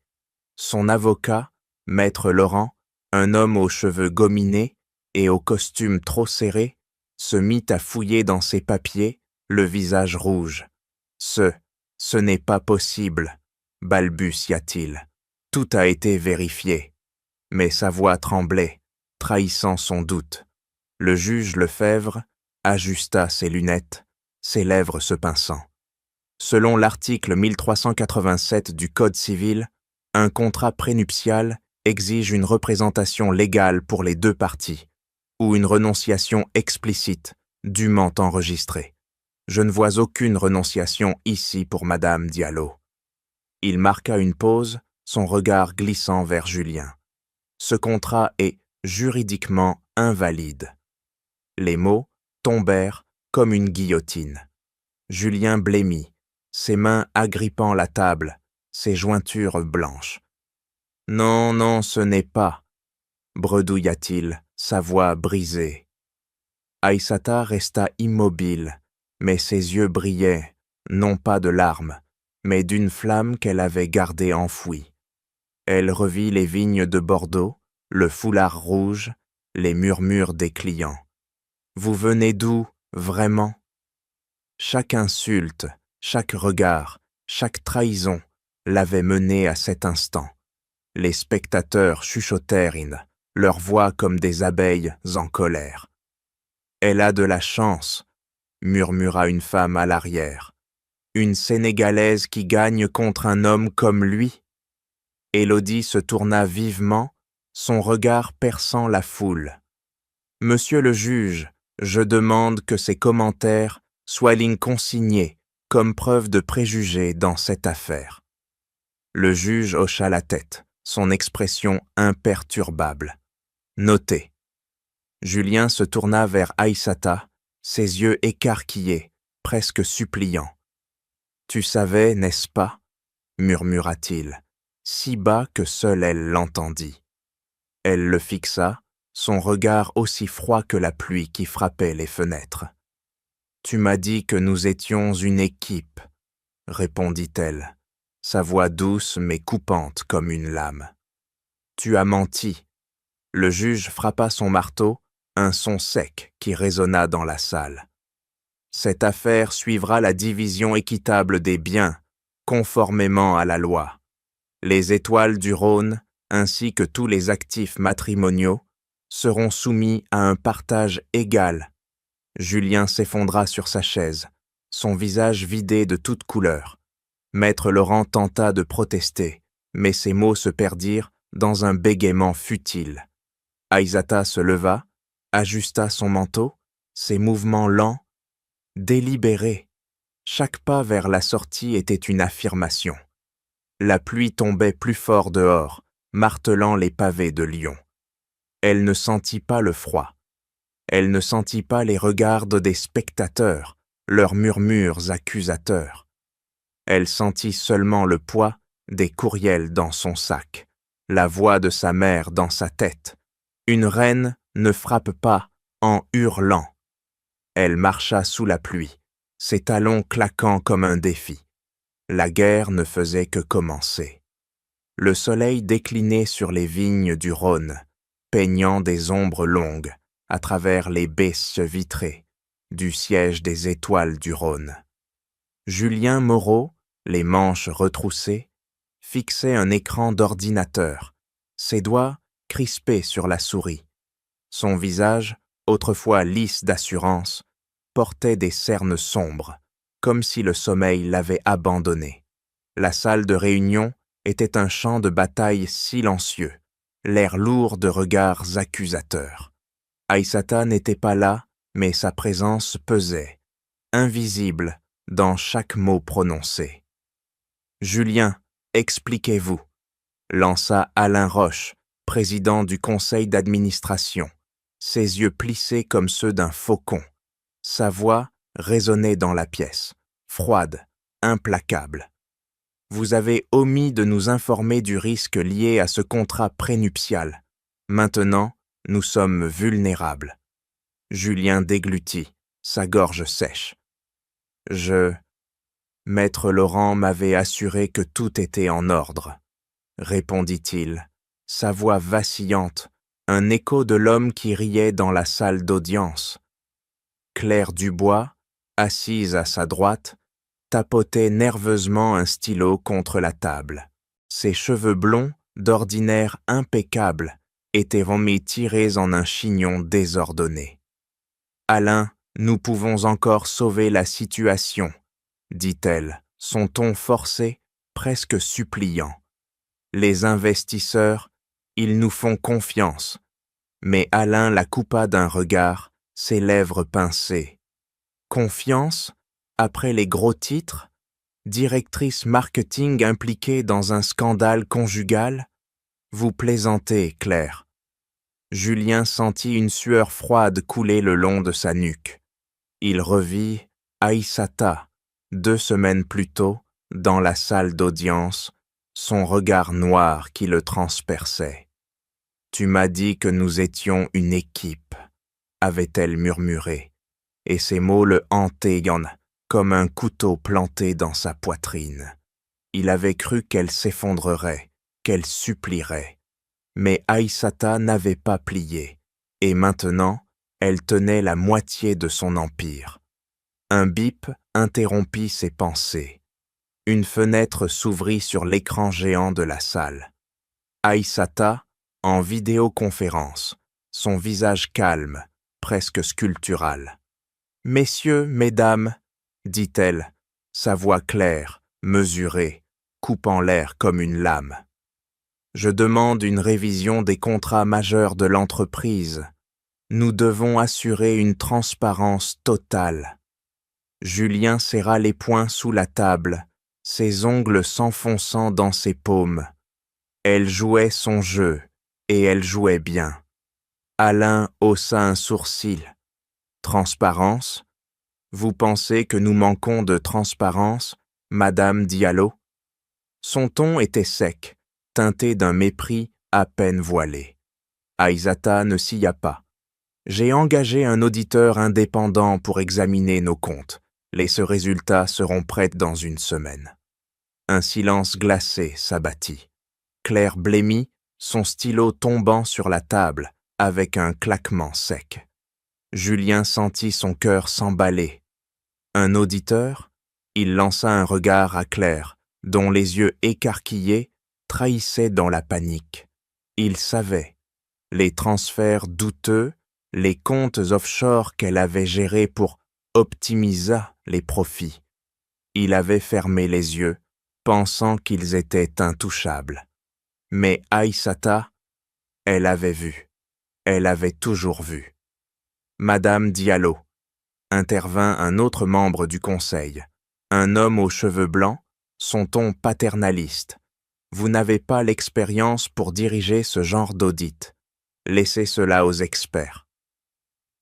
Son avocat, maître Laurent, un homme aux cheveux gominés et au costume trop serré, se mit à fouiller dans ses papiers, le visage rouge. « Ce n'est pas possible, » balbutia-t-il. « Tout a été vérifié. » Mais sa voix tremblait, trahissant son doute. Le juge Lefebvre ajusta ses lunettes, ses lèvres se pinçant. Selon l'article 1387 du Code civil, un contrat prénuptial exige une représentation légale pour les deux parties, ou une renonciation explicite, dûment enregistrée. Je ne vois aucune renonciation ici pour Madame Diallo. Il marqua une pause, son regard glissant vers Julien. Ce contrat est juridiquement invalide. Les mots tombèrent comme une guillotine. Julien blêmit, ses mains agrippant la table, ses jointures blanches. « Non, non, ce n'est pas, » bredouilla-t-il, sa voix brisée. Aïssata resta immobile, mais ses yeux brillaient, non pas de larmes, mais d'une flamme qu'elle avait gardée enfouie. Elle revit les vignes de Bordeaux, le foulard rouge, les murmures des clients. « Vous venez d'où, vraiment ?» Chaque insulte, chaque regard, chaque trahison l'avait menée à cet instant. Les spectateurs chuchotèrent, leurs voix comme des abeilles en colère. « Elle a de la chance », murmura une femme à l'arrière. « Une Sénégalaise qui gagne contre un homme comme lui ?» Élodie se tourna vivement, son regard perçant la foule. « Monsieur le juge, je demande que ces commentaires soit ligne consignée comme preuve de préjugés dans cette affaire. Le juge hocha la tête, son expression imperturbable. Notez. Julien se tourna vers Aïssata, ses yeux écarquillés, presque suppliants. « Tu savais, n'est-ce pas ?» murmura-t-il, si bas que seule elle l'entendit. Elle le fixa, son regard aussi froid que la pluie qui frappait les fenêtres. « Tu m'as dit que nous étions une équipe, » répondit-elle, sa voix douce mais coupante comme une lame. « Tu as menti. » Le juge frappa son marteau, un son sec qui résonna dans la salle. « Cette affaire suivra la division équitable des biens, conformément à la loi. Les étoiles du Rhône, ainsi que tous les actifs matrimoniaux, seront soumis à un partage égal. » Julien s'effondra sur sa chaise, son visage vidé de toute couleur. Maître Laurent tenta de protester, mais ses mots se perdirent dans un bégaiement futile. Aïssata se leva, ajusta son manteau, ses mouvements lents, délibérés. Chaque pas vers la sortie était une affirmation. La pluie tombait plus fort dehors, martelant les pavés de Lyon. Elle ne sentit pas le froid. Elle ne sentit pas les regards des spectateurs, leurs murmures accusateurs. Elle sentit seulement le poids des courriels dans son sac, la voix de sa mère dans sa tête. Une reine ne frappe pas en hurlant. Elle marcha sous la pluie, ses talons claquant comme un défi. La guerre ne faisait que commencer. Le soleil déclinait sur les vignes du Rhône, peignant des ombres longues à travers les baies vitrées du siège des étoiles du Rhône. Julien Moreau, les manches retroussées, fixait un écran d'ordinateur, ses doigts crispés sur la souris. Son visage, autrefois lisse d'assurance, portait des cernes sombres, comme si le sommeil l'avait abandonné. La salle de réunion était un champ de bataille silencieux, l'air lourd de regards accusateurs. Aïssata n'était pas là, mais sa présence pesait, invisible dans chaque mot prononcé. « Julien, expliquez-vous » lança Alain Roche, président du conseil d'administration, ses yeux plissés comme ceux d'un faucon. Sa voix résonnait dans la pièce, froide, implacable. « Vous avez omis de nous informer du risque lié à ce contrat prénuptial. Maintenant, nous sommes vulnérables. » Julien déglutit, sa gorge sèche. « Maître Laurent m'avait assuré que tout était en ordre, » répondit-il, sa voix vacillante, un écho de l'homme qui riait dans la salle d'audience. Claire Dubois, assise à sa droite, tapotait nerveusement un stylo contre la table. Ses cheveux blonds, d'ordinaire impeccables, étaient remis tirés en un chignon désordonné. « Alain, nous pouvons encore sauver la situation, » dit-elle, son ton forcé, presque suppliant. « Les investisseurs, ils nous font confiance. » Mais Alain la coupa d'un regard, ses lèvres pincées. « Confiance, après les gros titres, directrice marketing impliquée dans un scandale conjugal? Vous plaisantez, Claire. » Julien sentit une sueur froide couler le long de sa nuque. Il revit Aïssata, 2 semaines plus tôt, dans la salle d'audience, son regard noir qui le transperçait. « Tu m'as dit que nous étions une équipe », avait-elle murmuré, et ces mots le hantaient comme un couteau planté dans sa poitrine. Il avait cru qu'elle s'effondrerait, qu'elle supplierait. Mais Aïssata n'avait pas plié, et maintenant, elle tenait la moitié de son empire. Un bip interrompit ses pensées. Une fenêtre s'ouvrit sur l'écran géant de la salle. Aïssata, en vidéoconférence, son visage calme, presque sculptural. « Messieurs, mesdames, » dit-elle, sa voix claire, mesurée, coupant l'air comme une lame. « Je demande une révision des contrats majeurs de l'entreprise. Nous devons assurer une transparence totale. » Julien serra les poings sous la table, ses ongles s'enfonçant dans ses paumes. Elle jouait son jeu, et elle jouait bien. Alain haussa un sourcil. Transparence? Vous pensez que nous manquons de transparence, Madame Diallo? Son ton était sec, teinté d'un mépris à peine voilé. Aïssata ne sia pas. J'ai engagé un auditeur indépendant pour examiner nos comptes. Les résultats seront prêts dans une semaine. Un silence glacé s'abattit. Claire blêmit, son stylo tombant sur la table avec un claquement sec. Julien sentit son cœur s'emballer. Un auditeur? Il lança un regard à Claire, dont les yeux écarquillés trahissaient dans la panique. Il savait. Les transferts douteux, les comptes offshore qu'elle avait gérés pour optimiser les profits. Il avait fermé les yeux, pensant qu'ils étaient intouchables. Mais Aïssata, elle avait vu. Elle avait toujours vu. Madame Diallo, intervint un autre membre du conseil, un homme aux cheveux blancs, son ton paternaliste. Vous n'avez pas l'expérience pour diriger ce genre d'audit. Laissez cela aux experts.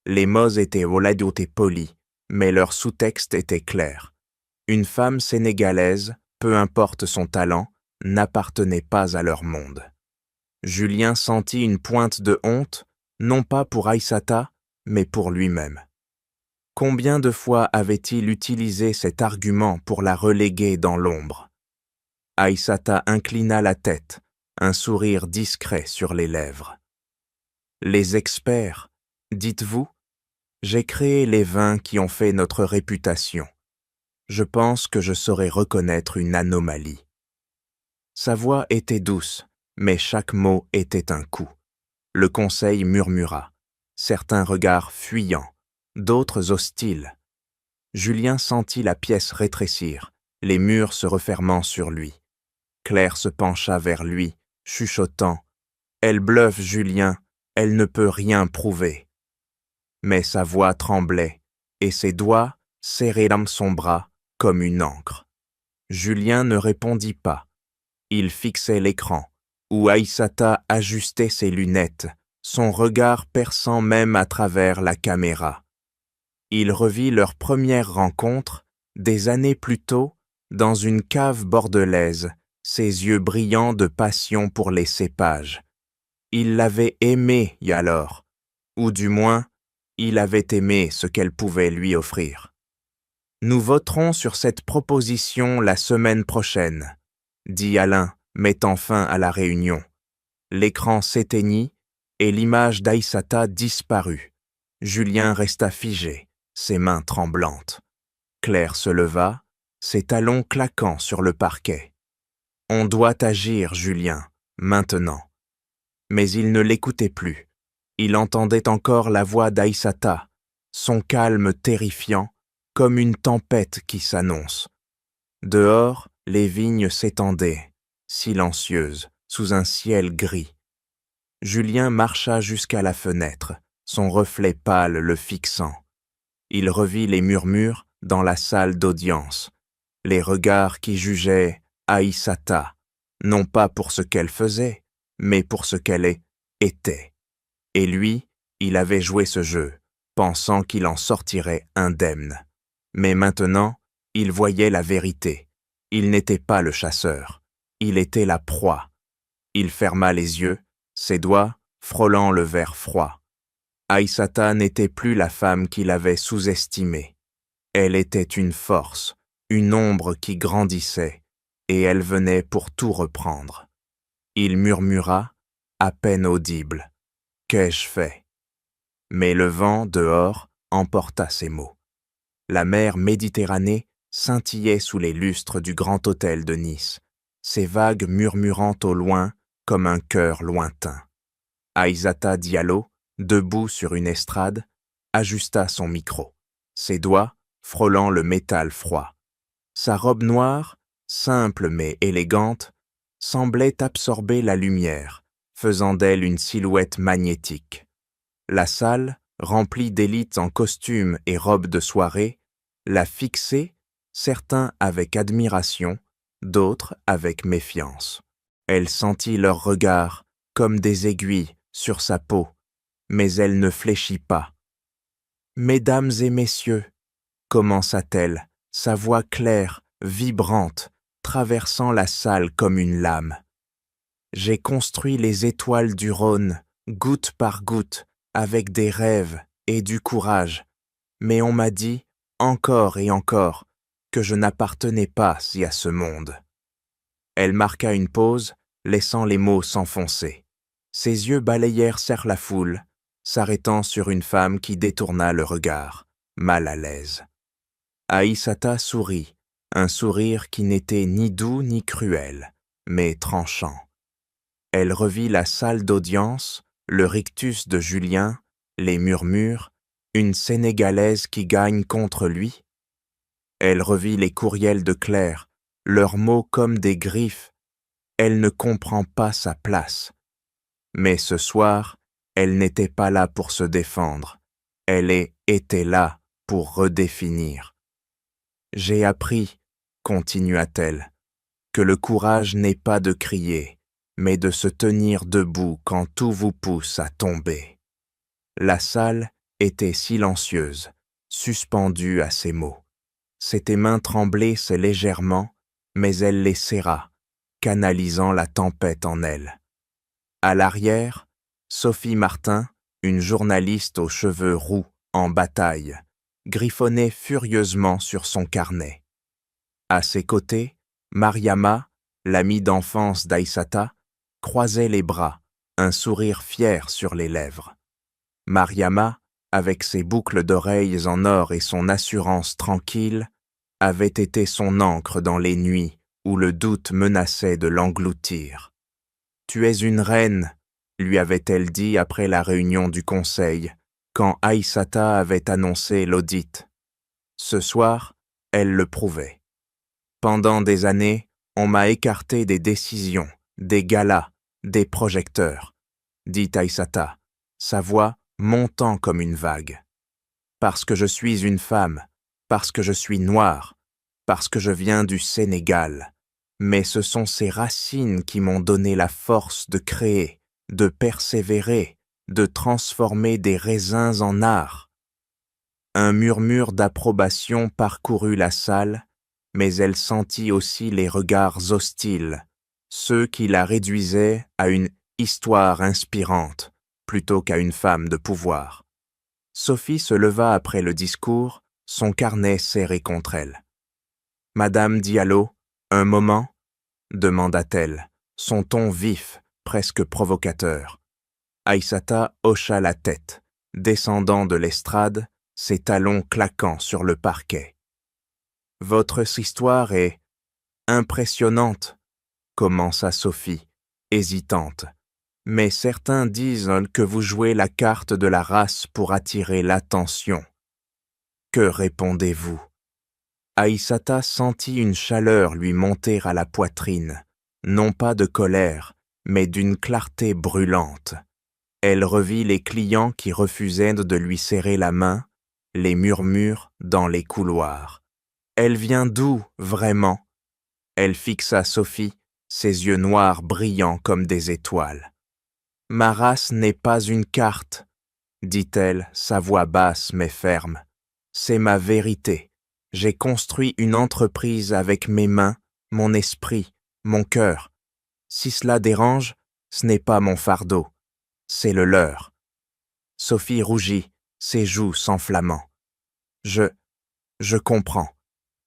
Les mots étaient voladios et polis, mais leur sous-texte était clair. Une femme sénégalaise, peu importe son talent, n'appartenait pas à leur monde. Julien sentit une pointe de honte, non pas pour Aïssata, mais pour lui-même. Combien de fois avait-il utilisé cet argument pour la reléguer dans l'ombre? Aïssata inclina la tête, un sourire discret sur les lèvres. Les experts, dites-vous, j'ai créé les vins qui ont fait notre réputation. Je pense que je saurais reconnaître une anomalie. Sa voix était douce, mais chaque mot était un coup. Le conseil murmura, certains regards fuyants, d'autres hostiles. Julien sentit la pièce rétrécir, les murs se refermant sur lui. Claire se pencha vers lui, chuchotant « Elle bluffe Julien, elle ne peut rien prouver. » Mais sa voix tremblait, et ses doigts serraient son bras comme une ancre. Julien ne répondit pas. Il fixait l'écran, où Aïssata ajustait ses lunettes, son regard perçant même à travers la caméra. Il revit leur première rencontre, des années plus tôt, dans une cave bordelaise, ses yeux brillants de passion pour les cépages. Il l'avait aimée alors, ou du moins, il avait aimé ce qu'elle pouvait lui offrir. Nous voterons sur cette proposition la semaine prochaine, dit Alain, mettant fin à la réunion. L'écran s'éteignit et l'image d'Aïssata disparut. Julien resta figé, ses mains tremblantes. Claire se leva, ses talons claquant sur le parquet. « On doit agir, Julien, maintenant. » Mais il ne l'écoutait plus. Il entendait encore la voix d'Aïssata, son calme terrifiant, comme une tempête qui s'annonce. Dehors, les vignes s'étendaient, silencieuses, sous un ciel gris. Julien marcha jusqu'à la fenêtre, son reflet pâle le fixant. Il revit les murmures dans la salle d'audience, les regards qui jugeaient Aïssata, non pas pour ce qu'elle faisait, mais pour ce qu'elle était. Et lui, il avait joué ce jeu, pensant qu'il en sortirait indemne. Mais maintenant, il voyait la vérité. Il n'était pas le chasseur, il était la proie. Il ferma les yeux, ses doigts frôlant le verre froid. Aïssata n'était plus la femme qu'il avait sous-estimée. Elle était une force, une ombre qui grandissait, et elle venait pour tout reprendre. Il murmura, à peine audible, « Qu'ai-je fait ?» Mais le vent, dehors, emporta ces mots. La mer Méditerranée scintillait sous les lustres du grand hôtel de Nice, ses vagues murmurant au loin comme un chœur lointain. Aïssata Diallo, debout sur une estrade, ajusta son micro, ses doigts frôlant le métal froid. Sa robe noire, simple mais élégante, semblait absorber la lumière, faisant d'elle une silhouette magnétique. La salle, remplie d'élites en costumes et robes de soirée, la fixaient, certains avec admiration, d'autres avec méfiance. Elle sentit leurs regards comme des aiguilles sur sa peau, mais elle ne fléchit pas. « Mesdames et messieurs, commença-t-elle, sa voix claire, vibrante, traversant la salle comme une lame. J'ai construit les étoiles du Rhône, goutte par goutte, avec des rêves et du courage, mais on m'a dit, encore et encore, que je n'appartenais pas à ce monde. » Elle marqua une pause, laissant les mots s'enfoncer. Ses yeux balayèrent la foule, s'arrêtant sur une femme qui détourna le regard, mal à l'aise. Aïssata sourit, un sourire qui n'était ni doux ni cruel, mais tranchant. Elle revit la salle d'audience, le rictus de Julien, les murmures, une Sénégalaise qui gagne contre lui. Elle revit les courriels de Claire, leurs mots comme des griffes. Elle ne comprend pas sa place. Mais ce soir, elle n'était pas là pour se défendre. Elle était là pour redéfinir. J'ai appris, continua-t-elle, que le courage n'est pas de crier, mais de se tenir debout quand tout vous pousse à tomber. La salle était silencieuse, suspendue à ces mots. Ses mains tremblaient légèrement, mais elle les serra, canalisant la tempête en elle. À l'arrière, Sophie Martin, une journaliste aux cheveux roux, en bataille, griffonnait furieusement sur son carnet. À ses côtés, Mariama, l'amie d'enfance d'Aïssata, croisait les bras, un sourire fier sur les lèvres. Mariama, avec ses boucles d'oreilles en or et son assurance tranquille, avait été son ancre dans les nuits où le doute menaçait de l'engloutir. « Tu es une reine », lui avait-elle dit après la réunion du conseil, quand Aïssata avait annoncé l'audit. Ce soir, elle le prouvait. Pendant des années, on m'a écarté des décisions, des galas, des projecteurs, dit Aïssata, sa voix montant comme une vague. Parce que je suis une femme, parce que je suis noire, parce que je viens du Sénégal. Mais ce sont ces racines qui m'ont donné la force de créer, de persévérer, de transformer des raisins en art. Un murmure d'approbation parcourut la salle, mais elle sentit aussi les regards hostiles, ceux qui la réduisaient à une histoire inspirante, plutôt qu'à une femme de pouvoir. Sophie se leva après le discours, son carnet serré contre elle. « Madame Diallo, un moment ?» demanda-t-elle, son ton vif, presque provocateur. Aïssata hocha la tête, descendant de l'estrade, ses talons claquant sur le parquet. « Votre histoire est impressionnante, » commença Sophie, hésitante. « Mais certains disent que vous jouez la carte de la race pour attirer l'attention. Que répondez-vous » Aïssata sentit une chaleur lui monter à la poitrine, non pas de colère, mais d'une clarté brûlante. Elle revit les clients qui refusaient de lui serrer la main, les murmures dans les couloirs. « Elle vient d'où, vraiment ?» Elle fixa Sophie, ses yeux noirs brillants comme des étoiles. « Ma race n'est pas une carte, » dit-elle, sa voix basse mais ferme. « C'est ma vérité. J'ai construit une entreprise avec mes mains, mon esprit, mon cœur. Si cela dérange, ce n'est pas mon fardeau, c'est le leur. » Sophie rougit, ses joues s'enflammant. « Je comprends, »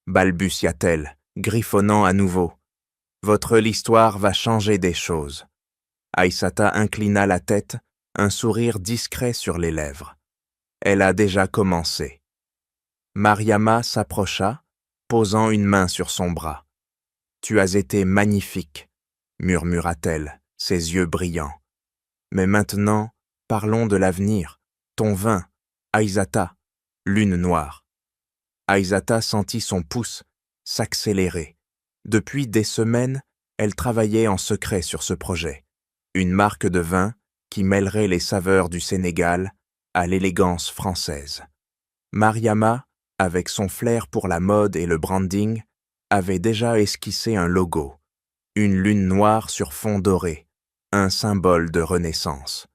balbutia-t-elle, griffonnant à nouveau. « Votre histoire va changer des choses. » Aïssata inclina la tête, un sourire discret sur les lèvres. Elle a déjà commencé. Mariama s'approcha, posant une main sur son bras. « Tu as été magnifique, » murmura-t-elle, ses yeux brillants. « Mais maintenant, parlons de l'avenir. Ton vin, Aïssata, lune noire. » Aïssata sentit son pouce s'accélérer. Depuis des semaines, elle travaillait en secret sur ce projet. Une marque de vin qui mêlerait les saveurs du Sénégal à l'élégance française. Mariama avec son flair pour la mode et le branding, avait déjà esquissé un logo, une lune noire sur fond doré, un symbole de renaissance.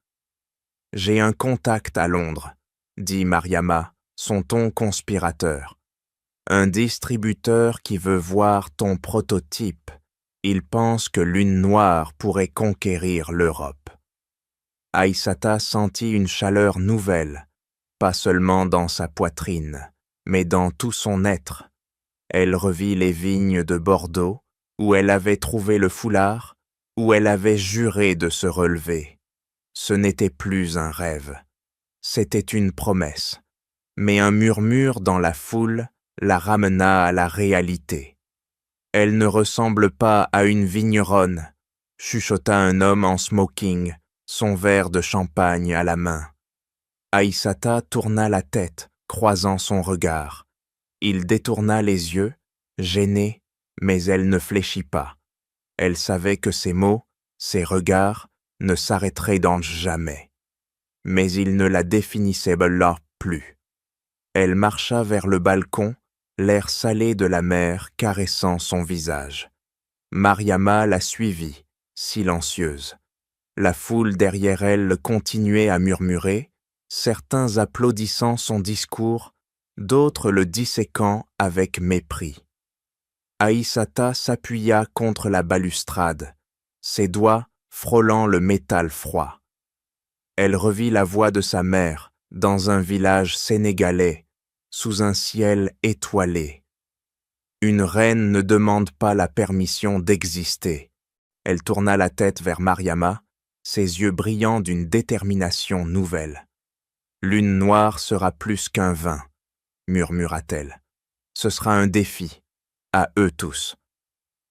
« J'ai un contact à Londres », dit Mariama, son ton conspirateur. « Un distributeur qui veut voir ton prototype. Il pense que Lune Noire pourrait conquérir l'Europe. » Aïssata sentit une chaleur nouvelle, pas seulement dans sa poitrine, mais dans tout son être. Elle revit les vignes de Bordeaux, où elle avait trouvé le foulard, où elle avait juré de se relever. Ce n'était plus un rêve, c'était une promesse. Mais un murmure dans la foule la ramena à la réalité. « Elle ne ressemble pas à une vigneronne », chuchota un homme en smoking, son verre de champagne à la main. Aïssata tourna la tête, croisant son regard. Il détourna les yeux, gêné, mais elle ne fléchit pas. Elle savait que ses mots, ses regards, ne s'arrêteraient donc jamais. Mais il ne la définissait là plus. Elle marcha vers le balcon, l'air salé de la mer caressant son visage. Mariama la suivit, silencieuse. La foule derrière elle continuait à murmurer, certains applaudissant son discours, d'autres le disséquant avec mépris. Aïssata s'appuya contre la balustrade, ses doigts frôlant le métal froid. Elle revit la voix de sa mère dans un village sénégalais, sous un ciel étoilé. Une reine ne demande pas la permission d'exister. Elle tourna la tête vers Mariama, ses yeux brillants d'une détermination nouvelle. « Lune Noire sera plus qu'un vin, » murmura-t-elle. « Ce sera un défi, à eux tous. »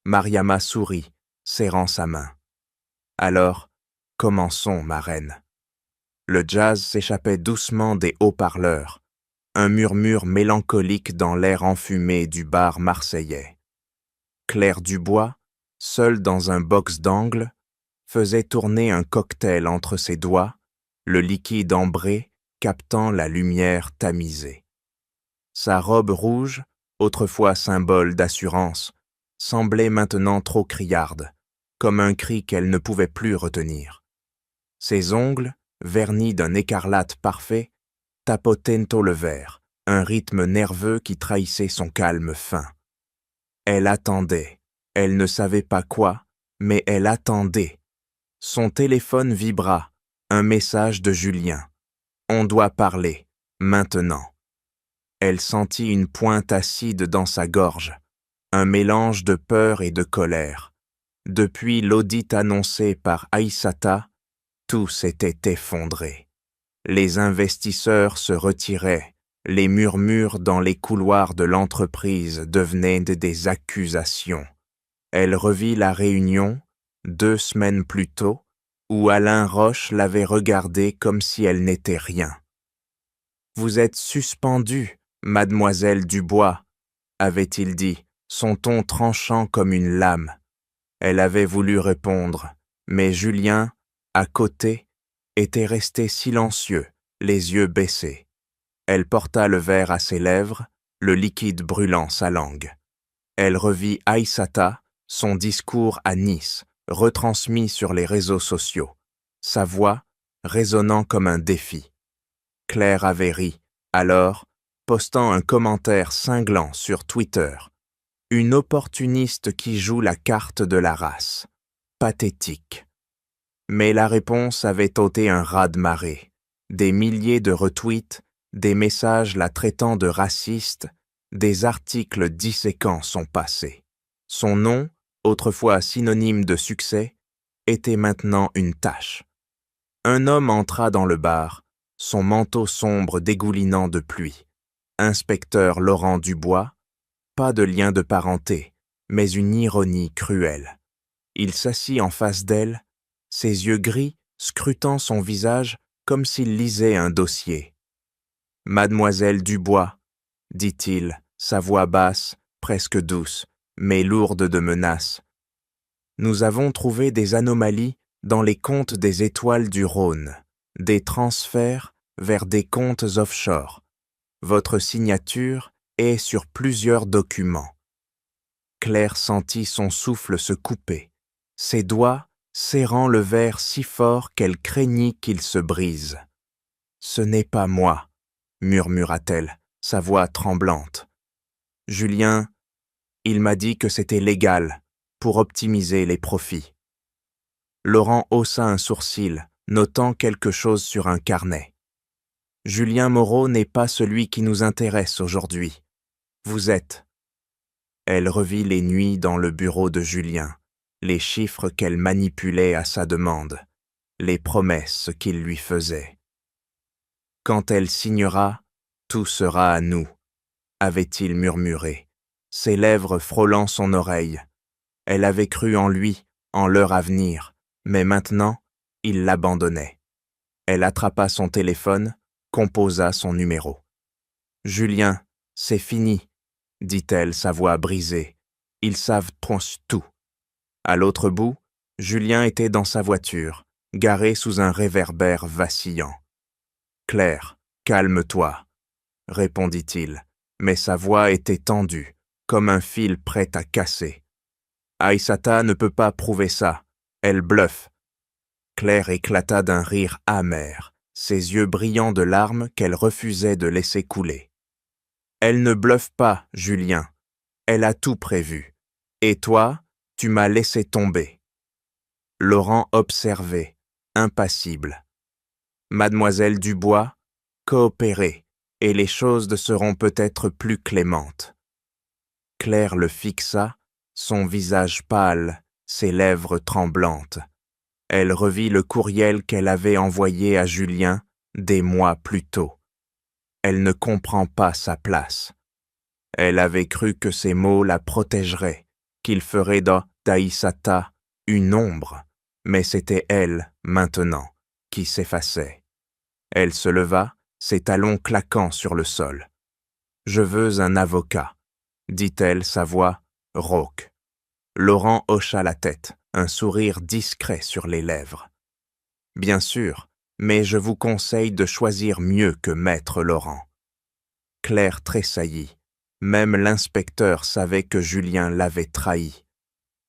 Mariama sourit, serrant sa main. « Alors, commençons, ma reine. » Le jazz s'échappait doucement des haut-parleurs, un murmure mélancolique dans l'air enfumé du bar marseillais. Claire Dubois, seule dans un box d'angle, faisait tourner un cocktail entre ses doigts, le liquide ambré captant la lumière tamisée. Sa robe rouge, autrefois symbole d'assurance, semblait maintenant trop criarde, comme un cri qu'elle ne pouvait plus retenir. Ses ongles, vernis d'un écarlate parfait, tapotaient le verre, un rythme nerveux qui trahissait son calme fin. Elle attendait, elle ne savait pas quoi, mais elle attendait. Son téléphone vibra, un message de Julien. « On doit parler, maintenant. » Elle sentit une pointe acide dans sa gorge, un mélange de peur et de colère. Depuis l'audit annoncé par Aïssata, tout s'était effondré. Les investisseurs se retiraient, les murmures dans les couloirs de l'entreprise devenaient des accusations. Elle revit la réunion, 2 semaines plus tôt, où Alain Roche l'avait regardée comme si elle n'était rien. « Vous êtes suspendue, mademoiselle Dubois », avait-il dit, son ton tranchant comme une lame. Elle avait voulu répondre, mais Julien, à côté, était resté silencieux, les yeux baissés. Elle porta le verre à ses lèvres, le liquide brûlant sa langue. Elle revit Aïssata, son discours à Nice, retransmis sur les réseaux sociaux, sa voix résonnant comme un défi. Claire avait ri, alors, postant un commentaire cinglant sur Twitter. Une opportuniste qui joue la carte de la race. Pathétique. Mais la réponse avait ôté un raz-de-marée. Des milliers de retweets, des messages la traitant de raciste, des articles disséquant son passé. Son nom, autrefois synonyme de succès, était maintenant une tache. Un homme entra dans le bar, son manteau sombre dégoulinant de pluie. Inspecteur Laurent Dubois, pas de lien de parenté, mais une ironie cruelle. Il s'assit en face d'elle, ses yeux gris scrutant son visage comme s'il lisait un dossier. « Mademoiselle Dubois », dit-il, sa voix basse, presque douce, mais lourde de menaces. « Nous avons trouvé des anomalies dans les comptes des étoiles du Rhône, des transferts vers des comptes offshore. Votre signature et sur plusieurs documents. Claire sentit son souffle se couper, ses doigts serrant le verre si fort qu'elle craignit qu'il se brise. « Ce n'est pas moi », murmura-t-elle, sa voix tremblante. « Julien, il m'a dit que c'était légal, pour optimiser les profits. » Laurent haussa un sourcil, notant quelque chose sur un carnet. « Julien Moreau n'est pas celui qui nous intéresse aujourd'hui. Vous êtes. » Elle revit les nuits dans le bureau de Julien, les chiffres qu'elle manipulait à sa demande, les promesses qu'il lui faisait. « Quand elle signera, tout sera à nous, » avait-il murmuré, ses lèvres frôlant son oreille. Elle avait cru en lui, en leur avenir, mais maintenant, il l'abandonnait. Elle attrapa son téléphone, composa son numéro. « Julien, c'est fini, » dit-elle, sa voix brisée. « Ils savent tout. » À l'autre bout, Julien était dans sa voiture, garée sous un réverbère vacillant. « Claire, calme-toi, » répondit-il, mais sa voix était tendue, comme un fil prêt à casser. « Aïssata ne peut pas prouver ça, elle bluffe. » Claire éclata d'un rire amer, ses yeux brillants de larmes qu'elle refusait de laisser couler. « Elle ne bluffe pas, Julien. Elle a tout prévu. Et toi, tu m'as laissé tomber. » Laurent observait, impassible. « Mademoiselle Dubois, coopérez, et les choses seront peut-être plus clémentes. » Claire le fixa, son visage pâle, ses lèvres tremblantes. Elle revit le courriel qu'elle avait envoyé à Julien des mois plus tôt. Elle ne comprend pas sa place. Elle avait cru que ces mots la protégeraient, qu'ils feraient d'Aïssata une ombre, mais c'était elle, maintenant, qui s'effaçait. Elle se leva, ses talons claquant sur le sol. « Je veux un avocat », dit-elle, sa voix rauque. Laurent hocha la tête, un sourire discret sur les lèvres. « Bien sûr, mais je vous conseille de choisir mieux que Maître Laurent. » Claire tressaillit. Même l'inspecteur savait que Julien l'avait trahi.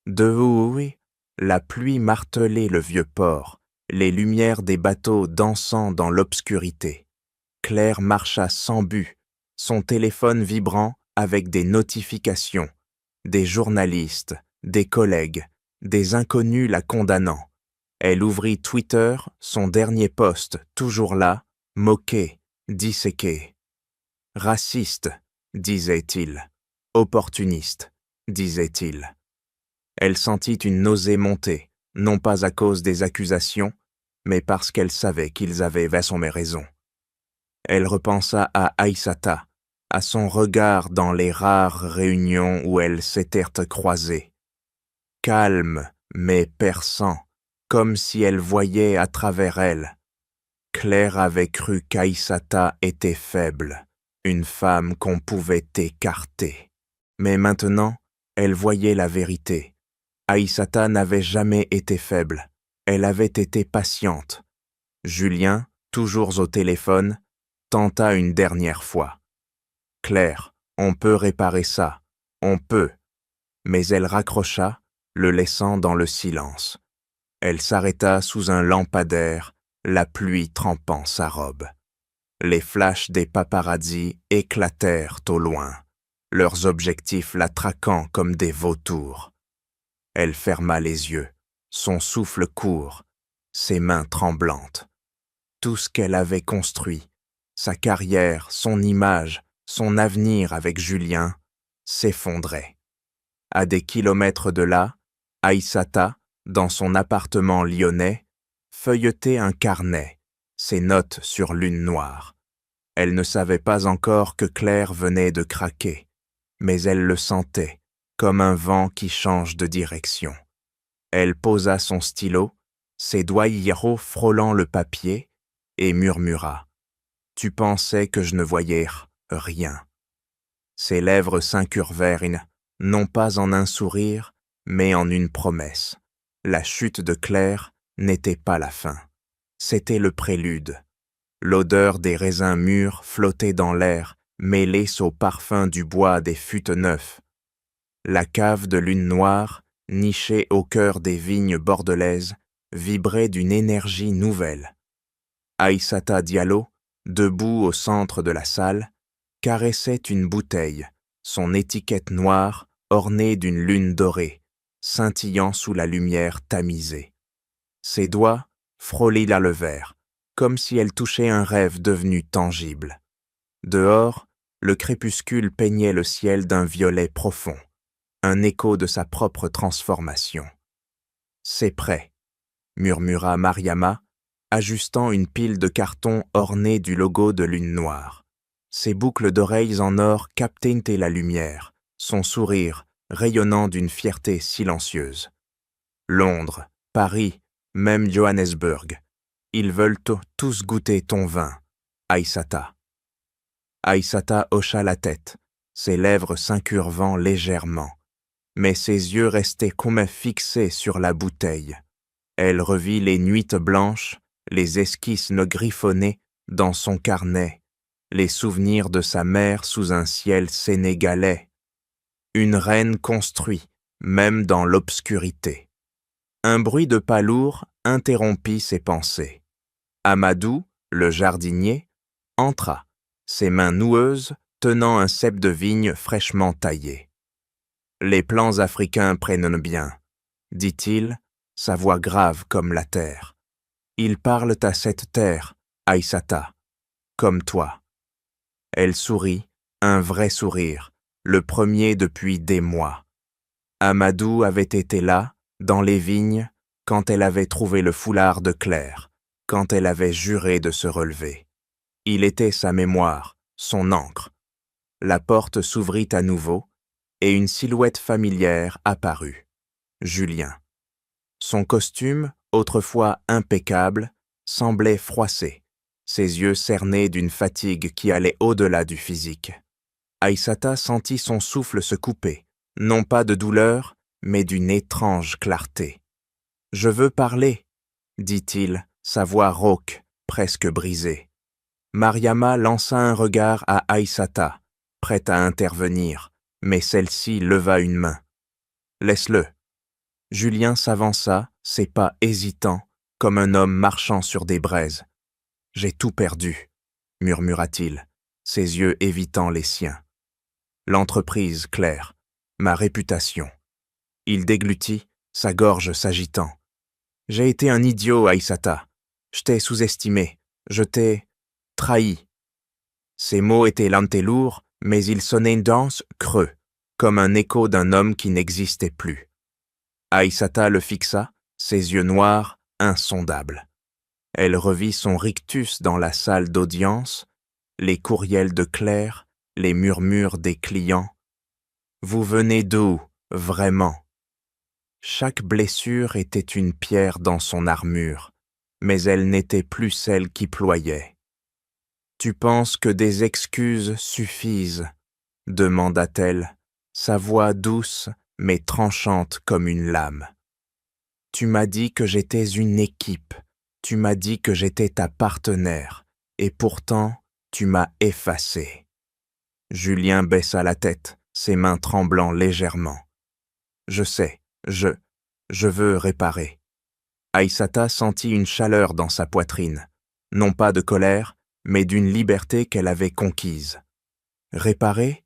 Oui, la pluie martelait le vieux port, les lumières des bateaux dansant dans l'obscurité. Claire marcha sans but, son téléphone vibrant avec des notifications, des journalistes, des collègues, des inconnus la condamnant. Elle ouvrit Twitter, son dernier post, toujours là, moqué, disséqué. « Raciste », disait-il. « Opportuniste », disait-il. Elle sentit une nausée monter, non pas à cause des accusations, mais parce qu'elle savait qu'ils avaient raison. Elle repensa à Aïssata, à son regard dans les rares réunions où elles s'étaient croisées. Calme, mais perçant, comme si elle voyait à travers elle. Claire avait cru qu'Aïssata était faible, une femme qu'on pouvait écarter. Mais maintenant, elle voyait la vérité. Aïssata n'avait jamais été faible, elle avait été patiente. Julien, toujours au téléphone, tenta une dernière fois. « Claire, on peut réparer ça, on peut. » Mais elle raccrocha, le laissant dans le silence. Elle s'arrêta sous un lampadaire, la pluie trempant sa robe. Les flashs des paparazzis éclatèrent au loin, leurs objectifs la traquant comme des vautours. Elle ferma les yeux, son souffle court, ses mains tremblantes. Tout ce qu'elle avait construit, sa carrière, son image, son avenir avec Julien, s'effondrait. À des kilomètres de là, Aïssata, dans son appartement lyonnais, feuilletait un carnet, ses notes sur lune noire. Elle ne savait pas encore que Claire venait de craquer, mais elle le sentait, comme un vent qui change de direction. Elle posa son stylo, ses doigts hiéraux frôlant le papier, et murmura « Tu pensais que je ne voyais rien. » Ses lèvres s'incurvèrent, non pas en un sourire, mais en une promesse. La chute de Claire n'était pas la fin. C'était le prélude. L'odeur des raisins mûrs flottait dans l'air mêlés au parfum du bois des fûts neufs. La cave de lune noire, nichée au cœur des vignes bordelaises, vibrait d'une énergie nouvelle. Aïssata Diallo, debout au centre de la salle, caressait une bouteille, son étiquette noire ornée d'une lune dorée, scintillant sous la lumière tamisée. Ses doigts frôlaient le verre, comme si elle touchait un rêve devenu tangible. Dehors, le crépuscule peignait le ciel d'un violet profond, un écho de sa propre transformation. « C'est prêt », murmura Mariama, ajustant une pile de cartons ornés du logo de lune noire. Ses boucles d'oreilles en or captaient la lumière, son sourire rayonnant d'une fierté silencieuse. Londres, Paris, même Johannesburg, ils veulent tous goûter ton vin, Aïssata. Aïssata hocha la tête, ses lèvres s'incurvant légèrement, mais ses yeux restaient comme fixés sur la bouteille. Elle revit les nuites blanches, les esquisses griffonnées dans son carnet, les souvenirs de sa mère sous un ciel sénégalais. Une reine construit, même dans l'obscurité. Un bruit de pas lourd interrompit ses pensées. Amadou, le jardinier, entra, ses mains noueuses tenant un cep de vigne fraîchement taillé. « Les plants africains prennent bien, » dit-il, sa voix grave comme la terre. « Ils parlent à cette terre, Aïssata, comme toi. » Elle sourit, un vrai sourire, le premier depuis des mois. Amadou avait été là, dans les vignes, quand elle avait trouvé le foulard de Claire, quand elle avait juré de se relever. Il était sa mémoire, son encre. La porte s'ouvrit à nouveau, et une silhouette familière apparut. Julien. Son costume, autrefois impeccable, semblait froissé, ses yeux cernés d'une fatigue qui allait au-delà du physique. Aïssata sentit son souffle se couper, non pas de douleur, mais d'une étrange clarté. « Je veux parler, » dit-il, sa voix rauque, presque brisée. Mariama lança un regard à Aïssata, prête à intervenir, mais celle-ci leva une main. « Laisse-le. » Julien s'avança, ses pas hésitants, comme un homme marchant sur des braises. « J'ai tout perdu, » murmura-t-il, ses yeux évitant les siens. « L'entreprise, Claire, ma réputation. » Il déglutit, sa gorge s'agitant. « J'ai été un idiot, Aïssata. Je t'ai sous-estimé, je t'ai trahi. » Ces mots étaient lents et lourds, mais ils sonnaient denses, creux, comme un écho d'un homme qui n'existait plus. Aïssata le fixa, ses yeux noirs, insondables. Elle revit son rictus dans la salle d'audience, les courriels de Claire, les murmures des clients. « Vous venez d'où, vraiment ?» Chaque blessure était une pierre dans son armure, mais elle n'était plus celle qui ployait. « Tu penses que des excuses suffisent ?» demanda-t-elle, sa voix douce mais tranchante comme une lame. « Tu m'as dit que j'étais une équipe, tu m'as dit que j'étais ta partenaire, et pourtant tu m'as effacé. » Julien baissa la tête, ses mains tremblant légèrement. « Je sais, je veux réparer. » Aïssata sentit une chaleur dans sa poitrine, non pas de colère, mais d'une liberté qu'elle avait conquise. « Réparer ?»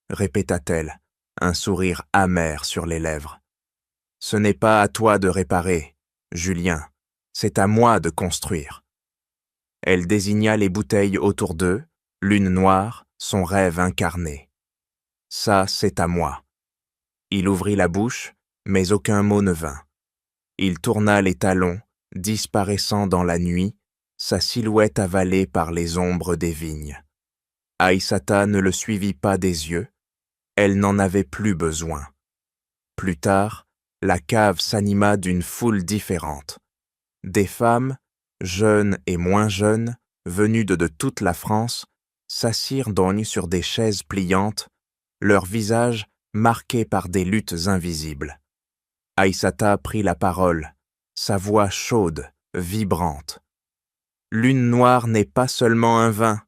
répéta-t-elle, un sourire amer sur les lèvres. « Ce n'est pas à toi de réparer, Julien, c'est à moi de construire. » Elle désigna les bouteilles autour d'eux, lune noire, son rêve incarné. « Ça, c'est à moi. » Il ouvrit la bouche, mais aucun mot ne vint. Il tourna les talons, disparaissant dans la nuit, sa silhouette avalée par les ombres des vignes. Aïssata ne le suivit pas des yeux, elle n'en avait plus besoin. Plus tard, la cave s'anima d'une foule différente. Des femmes, jeunes et moins jeunes, venues de toute la France, s'assirent donc sur des chaises pliantes, leurs visages marqués par des luttes invisibles. Aïssata prit la parole, sa voix chaude, vibrante. « Lune noire n'est pas seulement un vin,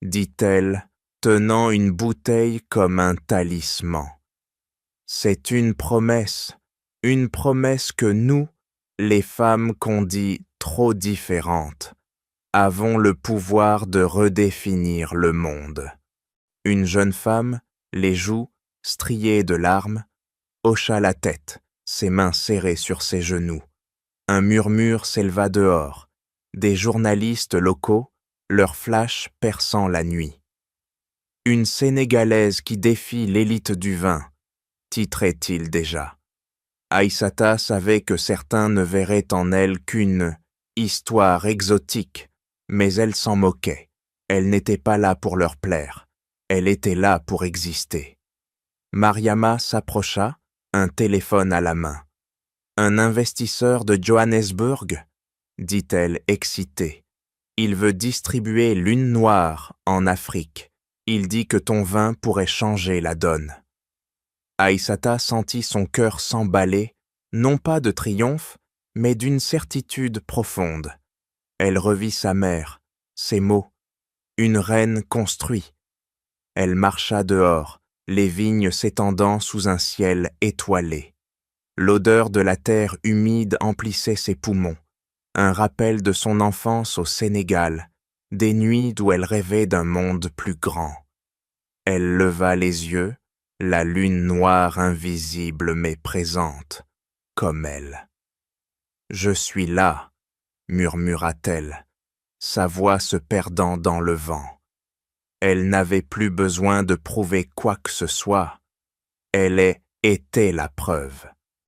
dit-elle, tenant une bouteille comme un talisman. C'est une promesse que nous, les femmes qu'on dit trop différentes, avons le pouvoir de redéfinir le monde. Une jeune femme, les joues striées de larmes, hocha la tête, ses mains serrées sur ses genoux. Un murmure s'éleva dehors, des journalistes locaux, leurs flashs perçant la nuit. Une Sénégalaise qui défie l'élite du vin, titrait-il déjà. Aïssata savait que certains ne verraient en elle qu'une histoire exotique, mais elle s'en moquait. Elle n'était pas là pour leur plaire, elle était là pour exister. Mariama s'approcha, un téléphone à la main. « Un investisseur de Johannesburg ?» dit-elle excitée. « Il veut distribuer lune noire en Afrique. Il dit que ton vin pourrait changer la donne. » Aïssata sentit son cœur s'emballer, non pas de triomphe, mais d'une certitude profonde. Elle revit sa mère, ses mots. Une reine construit. Elle marcha dehors, les vignes s'étendant sous un ciel étoilé. L'odeur de la terre humide emplissait ses poumons, un rappel de son enfance au Sénégal, des nuits d'où elle rêvait d'un monde plus grand. Elle leva les yeux, la lune noire invisible mais présente, comme elle. « Je suis là », murmura-t-elle, sa voix se perdant dans le vent. Elle n'avait plus besoin de prouver quoi que ce soit. Elle était la preuve.